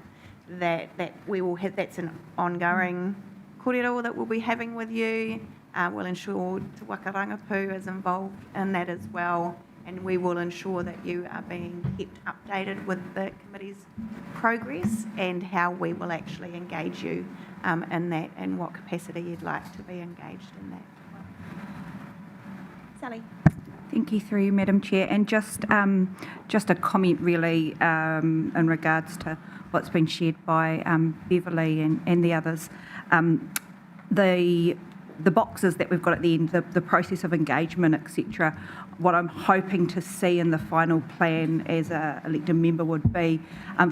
A: that we will have. That's an ongoing kōrero that we'll be having with you. We'll ensure Te Waka Rangapu is involved in that as well, and we will ensure that you are being kept updated with the committee's progress and how we will actually engage you in that, and what capacity you'd like to be engaged in that. Sally.
I: Thank you through you, Madam Chair. And just a comment really in regards to what's been shared by Beverly and the others. The boxes that we've got at the end, the process of engagement, etc. What I'm hoping to see in the final plan as an elected member would be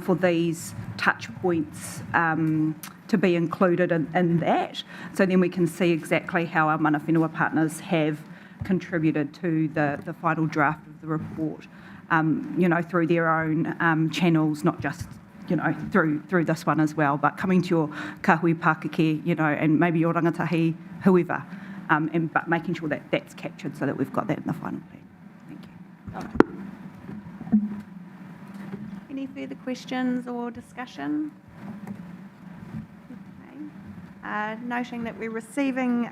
I: for these touch points to be included in that, so then we can see exactly how our mana whenua partners have contributed to the final draft of the report, through their own channels, not just through this one as well, but coming to your kahui Pākeke, and maybe your rangatahi, whoever, but making sure that that's captured so that we've got that in the final plan. Thank you.
A: Any further questions or discussion? Okay. Noting that we're receiving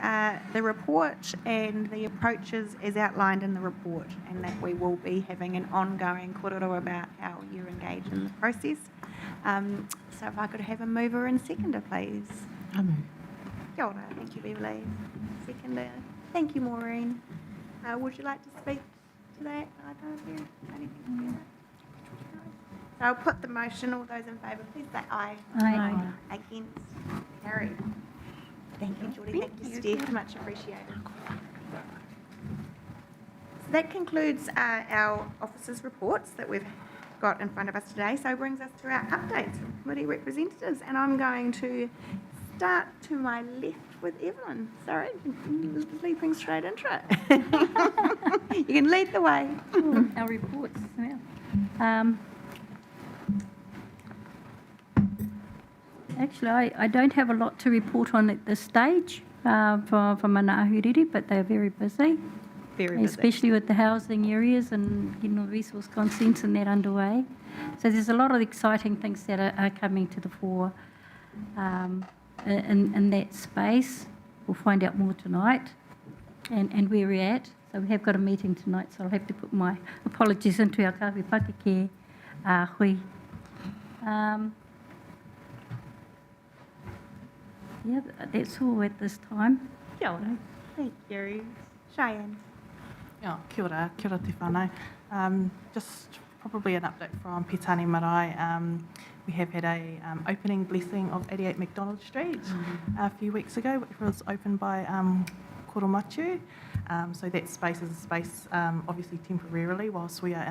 A: the report and the approaches as outlined in the report, and that we will be having an ongoing kōrero about how you engage in the process. So if I could have a mover and seconder, please.
D: I move.
A: Kia ora. Thank you, Beverly. Seconder. Thank you, Maureen. Would you like to speak to that? I don't hear anything to that. So I'll put the motion. All those in favour, please say aye.
G: Aye.
A: Against? Carried. Thank you, Geordie. Thank you, Steph. Much appreciated. So that concludes our officers' reports that we've got in front of us today. So it brings us to our updates from committee representatives, and I'm going to start to my left with Evelyn. Sorry, you're leaping straight into it. You can lead the way.
G: Our reports. Yeah. Actually, I don't have a lot to report on at this stage for Mana Ahuriri, but they're very busy.
A: Very busy.
G: Especially with the housing areas and resource consents and that underway. So there's a lot of exciting things that are coming to the fore in that space. We'll find out more tonight and where we're at. So we have got a meeting tonight, so I'll have to put my apologies into our kahui Pākeke hui. Yeah, that's all at this time.
A: Kia ora. Thank you. Cheyenne.
E: Yeah, kia ora te whānau. Just probably an update from Pitani Marae. We have had a opening blessing of 88 McDonald Street a few weeks ago, which was opened by koromatu. So that space is a space, obviously temporarily, whilst we are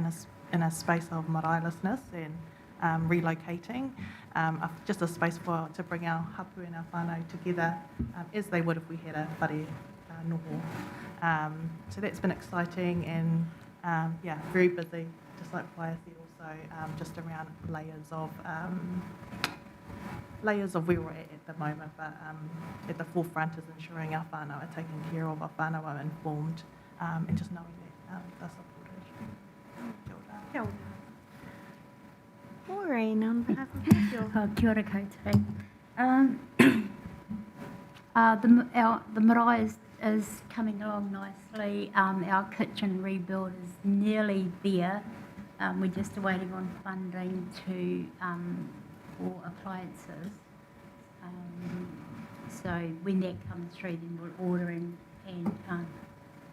E: in a space of maraelessness and relocating. Just a space to bring our hapu and our whānau together, as they would if we had a whare noho. So that's been exciting and, yeah, very busy, just like Paia said also, just around layers of where we're at the moment, but at the forefront is ensuring our whānau are taken care of, our whānau are informed, and just knowing that they're supported. Kia ora.
N: Maureen, on behalf of Nigel.
G: Kia ora koutou. The marae is coming along nicely. Our kitchen rebuild is nearly there. We're just waiting on funding for appliances. So when that comes through, then we'll order and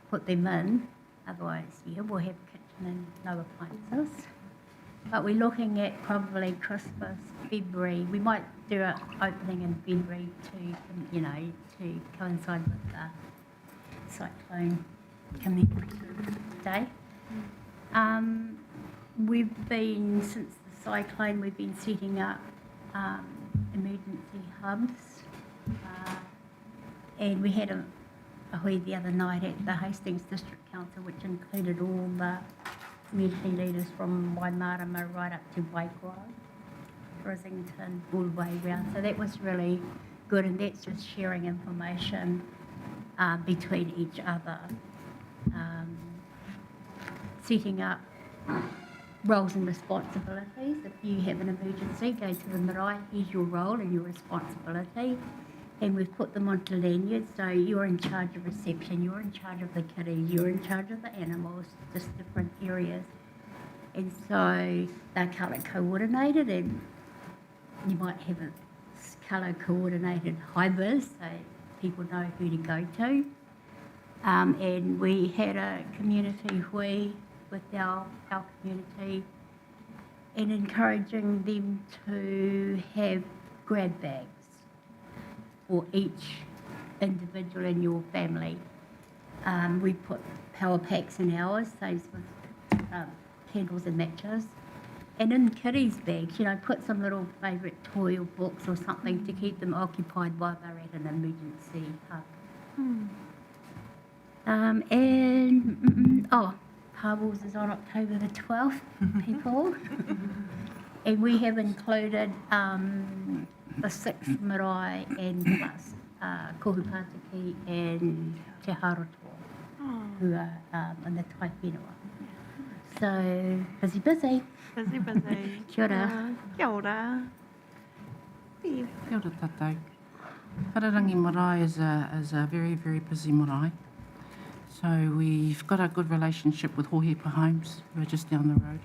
G: put them in. Otherwise, yeah, we'll have kitchen and no appliances. But we're looking at probably Christmas, February. We might do an opening in February to coincide with the cyclone commemorative day. Since the cyclone, we've been setting up emergency hubs. And we had a hui the other night at the Hastings District Council, which included all the community leaders from Waimarama right up to Waikura, Brisington, all the way around. So that was really good, and that's just sharing information between each other, setting up roles and responsibilities. If you have an emergency, go to the marae, here's your role and your responsibility. And we've put them onto lanyards, so you're in charge of reception, you're in charge of the kiddies, you're in charge of the animals, just different areas. And so they're colour coordinated, and you might have a colour coordinated high-vis, so people know who to go to. And we had a community hui with our community, and encouraging them to have grab bags for each individual in your family. We put power packs in ours, those with candles and matches. And in kiddies' bags, put some little favourite toy or books or something to keep them occupied while they're at an emergency hub. Pawals is on October the 12th, people. And we have included the 6 marae and plus Kohupatiki and Te Harotoa, who are in the Tai Whenua. So, busy.
N: Busy.
G: Kia ora.
N: Kia ora.
D: Kia ora tātou. Pararangi marae is a very, very busy marae. So we've got a good relationship with Hohepa Homes, who are just down the road.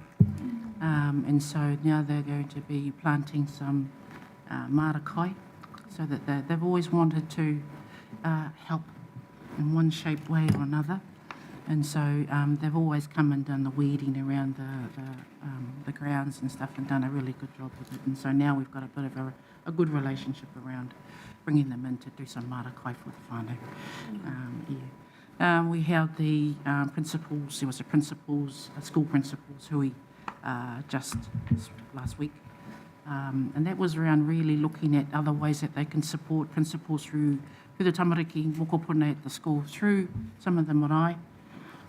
D: And so now they're going to be planting some marakai, so that they've always wanted to help in one shape, way or another. And so they've always come and done the weeding around the grounds and stuff, and done a really good job with it. And so now we've got a bit of a good relationship around bringing them in to do some marakai for the whānau. We held the principals, there was school principals hui just last week. And that was around really looking at other ways that they can support principals through the tamariki mokopuna at the school, through some of the marae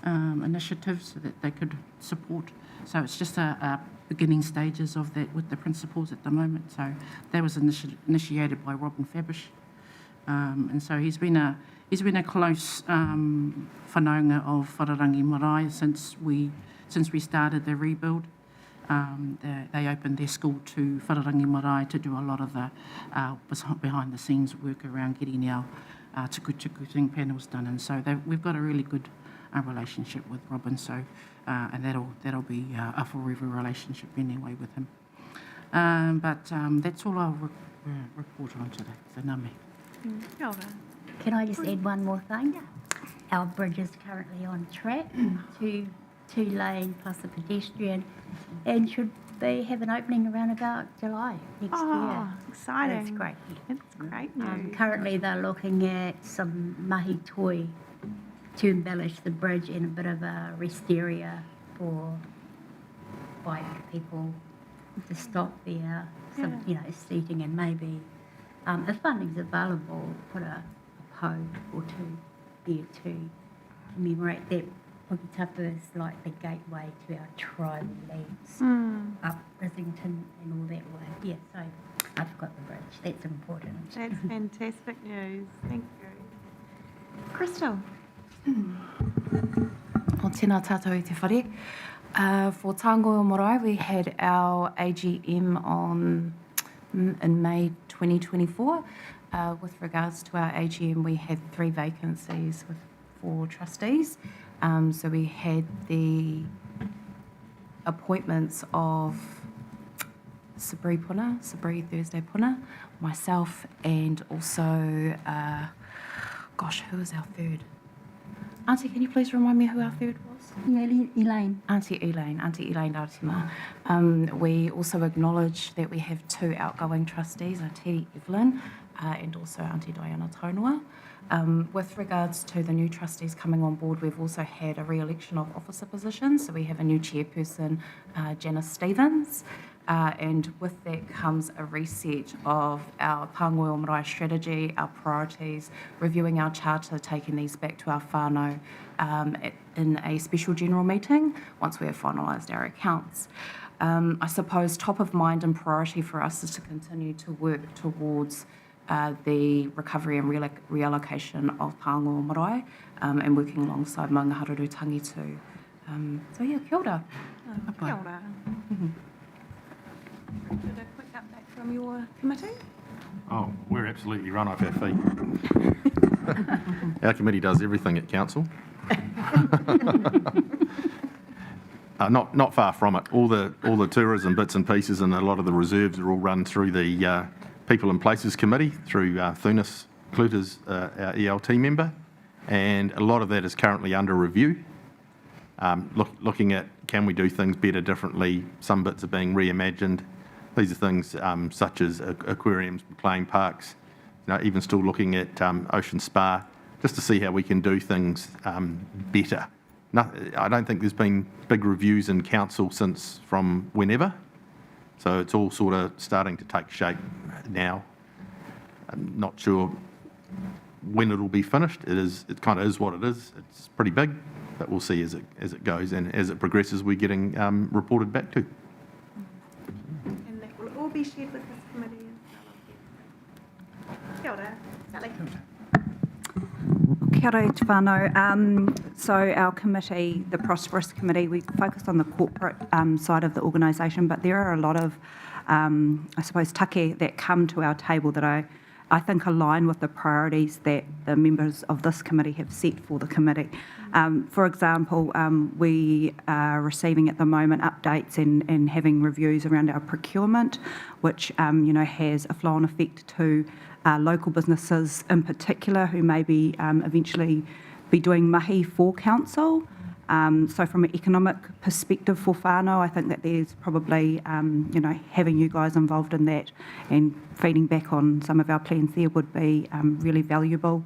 D: initiatives that they could support. So it's just a beginning stages of that with the principals at the moment. So that was initiated by Robin Fabish. And so he's been a close whanaunga of Whararangi Marae since we started the rebuild. They opened their school to Whararangi Marae to do a lot of the behind the scenes work around getting our tuku panels done. And so we've got a really good relationship with Robin. So and that'll be a forever relationship anyway with him. But that's all I'll report on today. So nā me.
N: Kia ora.
G: Can I just add one more thing? Yeah. Our bridge is currently on track, two lane plus a pedestrian, and should
O: they have an opening around about July next year.
N: Exciting.
O: That's great.
N: It's great news.
O: Currently, they're looking at some mahi toi to embellish the bridge and a bit of a rest area for bike people to stop there. Some, seating, and maybe if funding's available, put a po or two there to commemorate that. Puketapa is like the gateway to our tribal lands up Rissington and all that way. Yeah, so I've got the bridge. That's important.
N: That's fantastic news. Thank you. Crystal.
P: O tēnā tātou i te whare. For Tāngoa Marae, we had our AGM in May 2024. With regards to our AGM, we had 3 vacancies with 4 trustees. So we had the appointments of Sabri Thursday Puna, myself, and also, who was our third? Auntie, can you please remind me who our third was?
O: Yeah, Elaine.
P: Auntie Elaine Aratima. We also acknowledge that we have 2 outgoing trustees, Auntie Evelyn and also Auntie Diana Taunua. With regards to the new trustees coming on board, we've also had a re-election of officer positions. So we have a new chairperson, Janice Stevens, and with that comes a reset of our Pāngoa Marae strategy, our priorities, reviewing our charter, taking these back to our whānau in a special general meeting once we have finalised our accounts. I suppose top of mind and priority for us is to continue to work towards the recovery and reallocation of Pāngoa Marae and working alongside Maunga Harurutangi too. Kia ora.
N: Kia ora. Richard, a quick update from your committee?
M: Oh, we're absolutely run off our feet. Our committee does everything at council. Not far from it. All the tourism bits and pieces and a lot of the reserves are all run through the People and Places Committee, through Thunis Clutter's our ELT member, and a lot of that is currently under review. Looking at can we do things better, differently. Some bits are being reimagined. These are things such as aquariums, playing parks, even still looking at Ocean Spa, just to see how we can do things better. I don't think there's been big reviews in council since from whenever, so it's all sort of starting to take shape now. I'm not sure when it'll be finished. It kind of is what it is. It's pretty big, but we'll see as it goes, and as it progresses, we're getting reported back to.
A: And that will all be shared with this committee as well. Kia ora, Sally.
I: Kia ora te whānau. So our committee, the Prosperous Committee, we focus on the corporate side of the organisation, but there are a lot of, I suppose, take that come to our table that I think align with the priorities that the members of this committee have set for the committee. For example, we are receiving at the moment updates and having reviews around our procurement, which has a flow-on effect to local businesses in particular who may be eventually be doing mahi for council. So from an economic perspective for whānau, I think that there's probably, having you guys involved in that and feeding back on some of our plans there would be really valuable.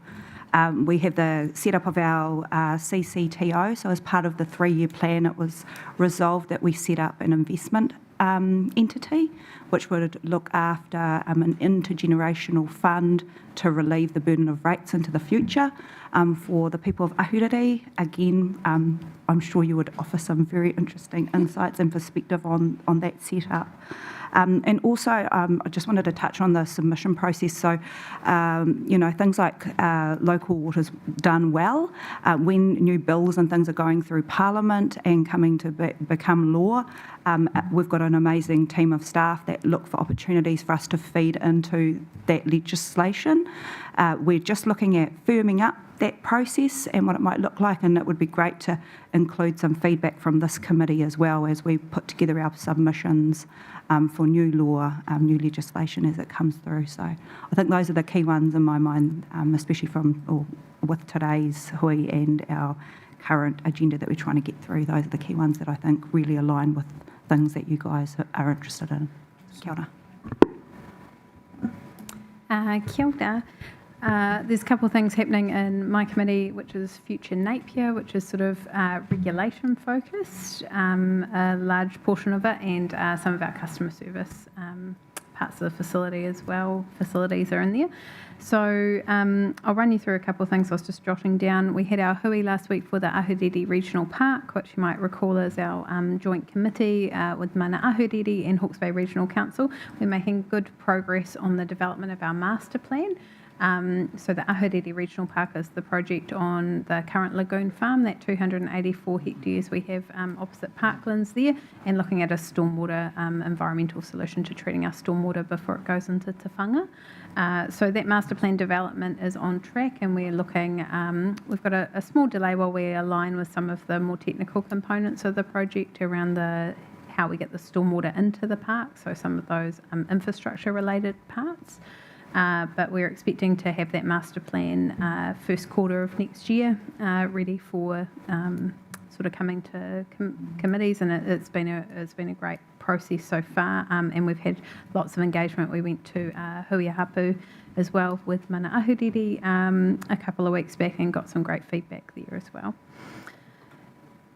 I: We have the setup of our CCTO, so as part of the 3-year plan, it was resolved that we set up an investment entity, which would look after an intergenerational fund to relieve the burden of rates into the future for the people of Ahuriri. Again, I'm sure you would offer some very interesting insights and perspective on that setup. And also, I just wanted to touch on the submission process. So, things like local water's done well. When new bills and things are going through Parliament and coming to become law, we've got an amazing team of staff that look for opportunities for us to feed into that legislation. We're just looking at firming up that process and what it might look like, and it would be great to include some feedback from this committee as well as we put together our submissions for new law, new legislation as it comes through. So I think those are the key ones in my mind, especially with today's hui and our current agenda that we're trying to get through. Those are the key ones that I think really align with things that you guys are interested in. Kia ora.
J: Kia ora. There's a couple of things happening in my committee, which is Future Napier, which is sort of regulation focused, a large portion of it, and some of our customer service parts of the facility as well. Facilities are in there. So I'll run you through a couple of things I was just jotting down. We had our hui last week for the Ahuriri Regional Park, which you might recall is our joint committee with Mana Ahuriri and Hawke's Bay Regional Council. We're making good progress on the development of our master plan. So the Ahuriri Regional Park is the project on the current lagoon farm, that 284 hectares we have opposite Parklands there, and looking at a stormwater environmental solution to treating our stormwater before it goes into Te Whanga. So that master plan development is on track, and we're looking, we've got a small delay while we align with some of the more technical components of the project around how we get the stormwater into the park, so some of those infrastructure related parts. But we're expecting to have that master plan first quarter of next year, ready for sort of coming to committees, and it's been a great process so far, and we've had lots of engagement. We went to Hui Hapu as well with Mana Ahuriri a couple of weeks back and got some great feedback there as well.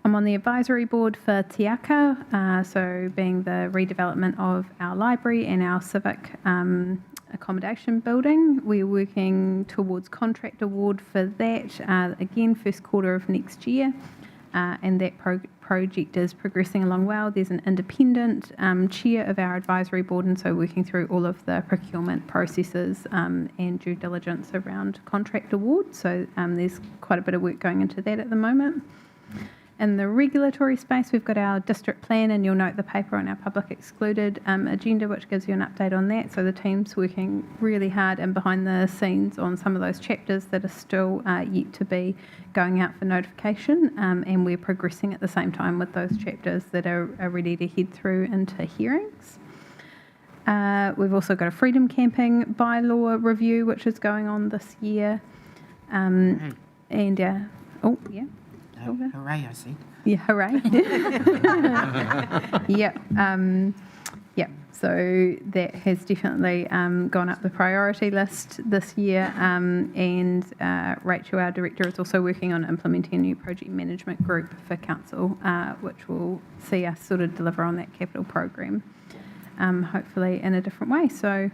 J: I'm on the advisory board for Te Aka, so being the redevelopment of our library and our civic accommodation building. We're working towards contract award for that, again, first quarter of next year, and that project is progressing along well. There's an independent chair of our advisory board, and so working through all of the procurement processes and due diligence around contract award. So there's quite a bit of work going into that at the moment. In the regulatory space, we've got our district plan, and you'll note the paper on our public excluded agenda, which gives you an update on that. So the team's working really hard and behind the scenes on some of those chapters that are still yet to be going out for notification, and we're progressing at the same time with those chapters that are ready to head through into hearings. We've also got a freedom camping bylaw review, which is going on this year. And, oh, yeah.
D: Hooray, I see.
J: Yeah, hooray. Yep. Yep. So that has definitely gone up the priority list this year. And Rachel, our director, is also working on implementing a new project management group for council, which will see us sort of deliver on that capital program, hopefully in a different way. So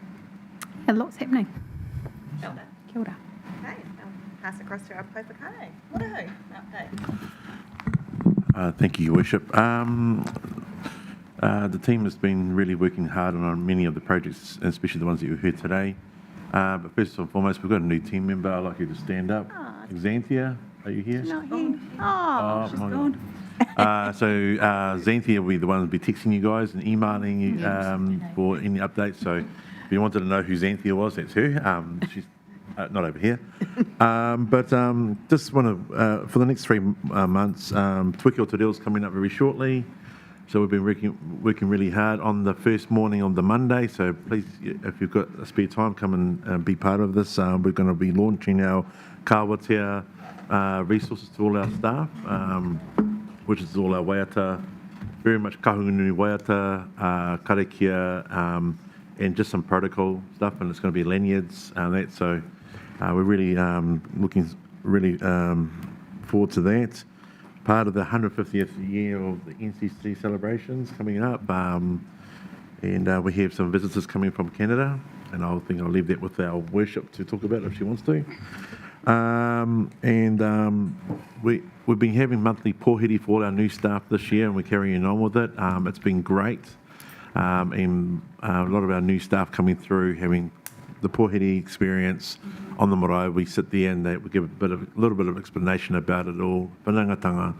J: yeah, lots happening.
A: Kia ora.
J: Kia ora.
A: Okay, I'll pass across to our Pouwhakaare. Woohoo, update.
K: Thank you, Your Worship. The team has been really working hard on many of the projects, especially the ones that you heard today. But first and foremost, we've got a new team member. I'd like you to stand up. Xanthia, are you here?
A: She's not here. Oh, she's gone.
K: So Xanthia will be the one who'll be texting you guys and emailing you for any updates. So if you wanted to know who Xanthia was, that's her. She's not over here. But just want to, for the next 3 months, Twiki o Te Reo's coming up very shortly. So we've been working really hard on the first morning on the Monday. So please, if you've got a spare time, come and be part of this. We're going to be launching our kawatea resources to all our staff, which is all our waiata, very much kahungunu waiata, karakia, and just some protocol stuff. And it's going to be lanyards and that. So we're really looking forward to that. Part of the 150th year of the NCC celebrations coming up, and we have some visitors coming from Canada, and I'll leave that with our worship to talk about if she wants to. We've been having monthly pōhiri for all our new staff this year, and we're carrying on with it. It's been great, and a lot of our new staff coming through having the pōhiri experience on the marae. We sit there and they give a little bit of explanation about it all, whanangatanga,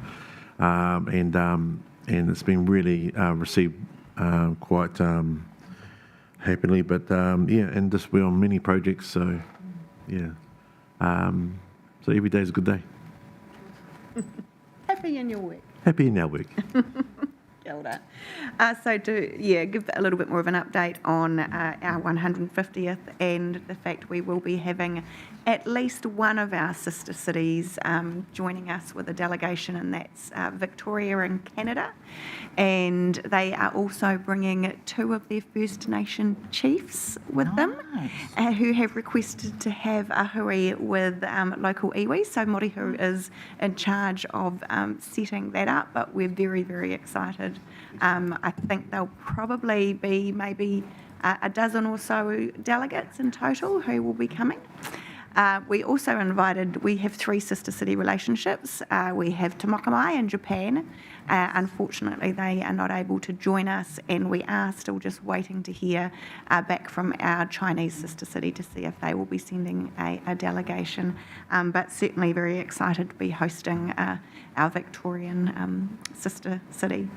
K: and it's been really received quite happily. But and just we're on many projects, so yeah. So every day is a good day.
A: Happy in your work.
K: Happy in our work.
A: Kia ora. So to give a little bit more of an update on our 150th and the fact we will be having at least one of our sister cities joining us with a delegation, and that's Victoria in Canada. And they are also bringing 2 of their First Nation chiefs with them who have requested to have a hui with local iwi. So Morihu is in charge of setting that up, but we're very, very excited. I think there'll probably be maybe a dozen or so delegates in total who will be coming. We also we have 3 sister city relationships. We have Tomokamai in Japan. Unfortunately, they are not able to join us, and we are still just waiting to hear back from our Chinese sister city to see if they will be sending a delegation. But certainly very excited to be hosting our Victorian sister city.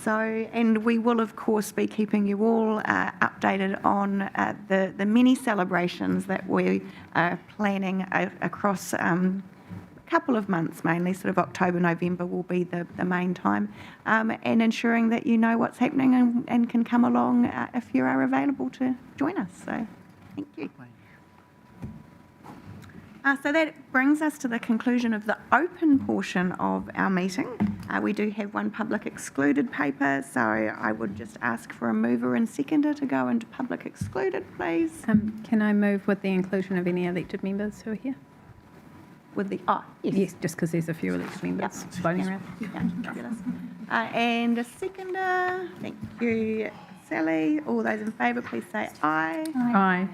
A: So, and we will of course be keeping you all updated on the many celebrations that we are planning across a couple of months, mainly sort of October, November will be the main time, and ensuring that you know what's happening and can come along if you are available to join us. So, thank you. So that brings us to the conclusion of the open portion of our meeting. We do have one public excluded paper, so I would just ask for a mover and seconder to go into public excluded, please.
J: Can I move with the inclusion of any elected members who are here?
A: With the,
J: Yes, just because there's a few elected members floating around.
A: Yeah, fabulous. And a seconder, thank you, Sally. All those in favour, please say aye.
J: Aye.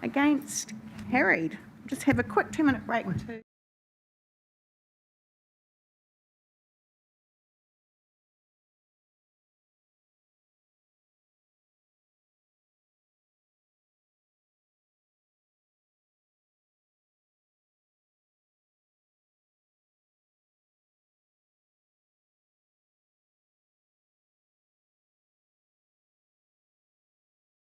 A: Against, carried. Just have a quick 2-minute break to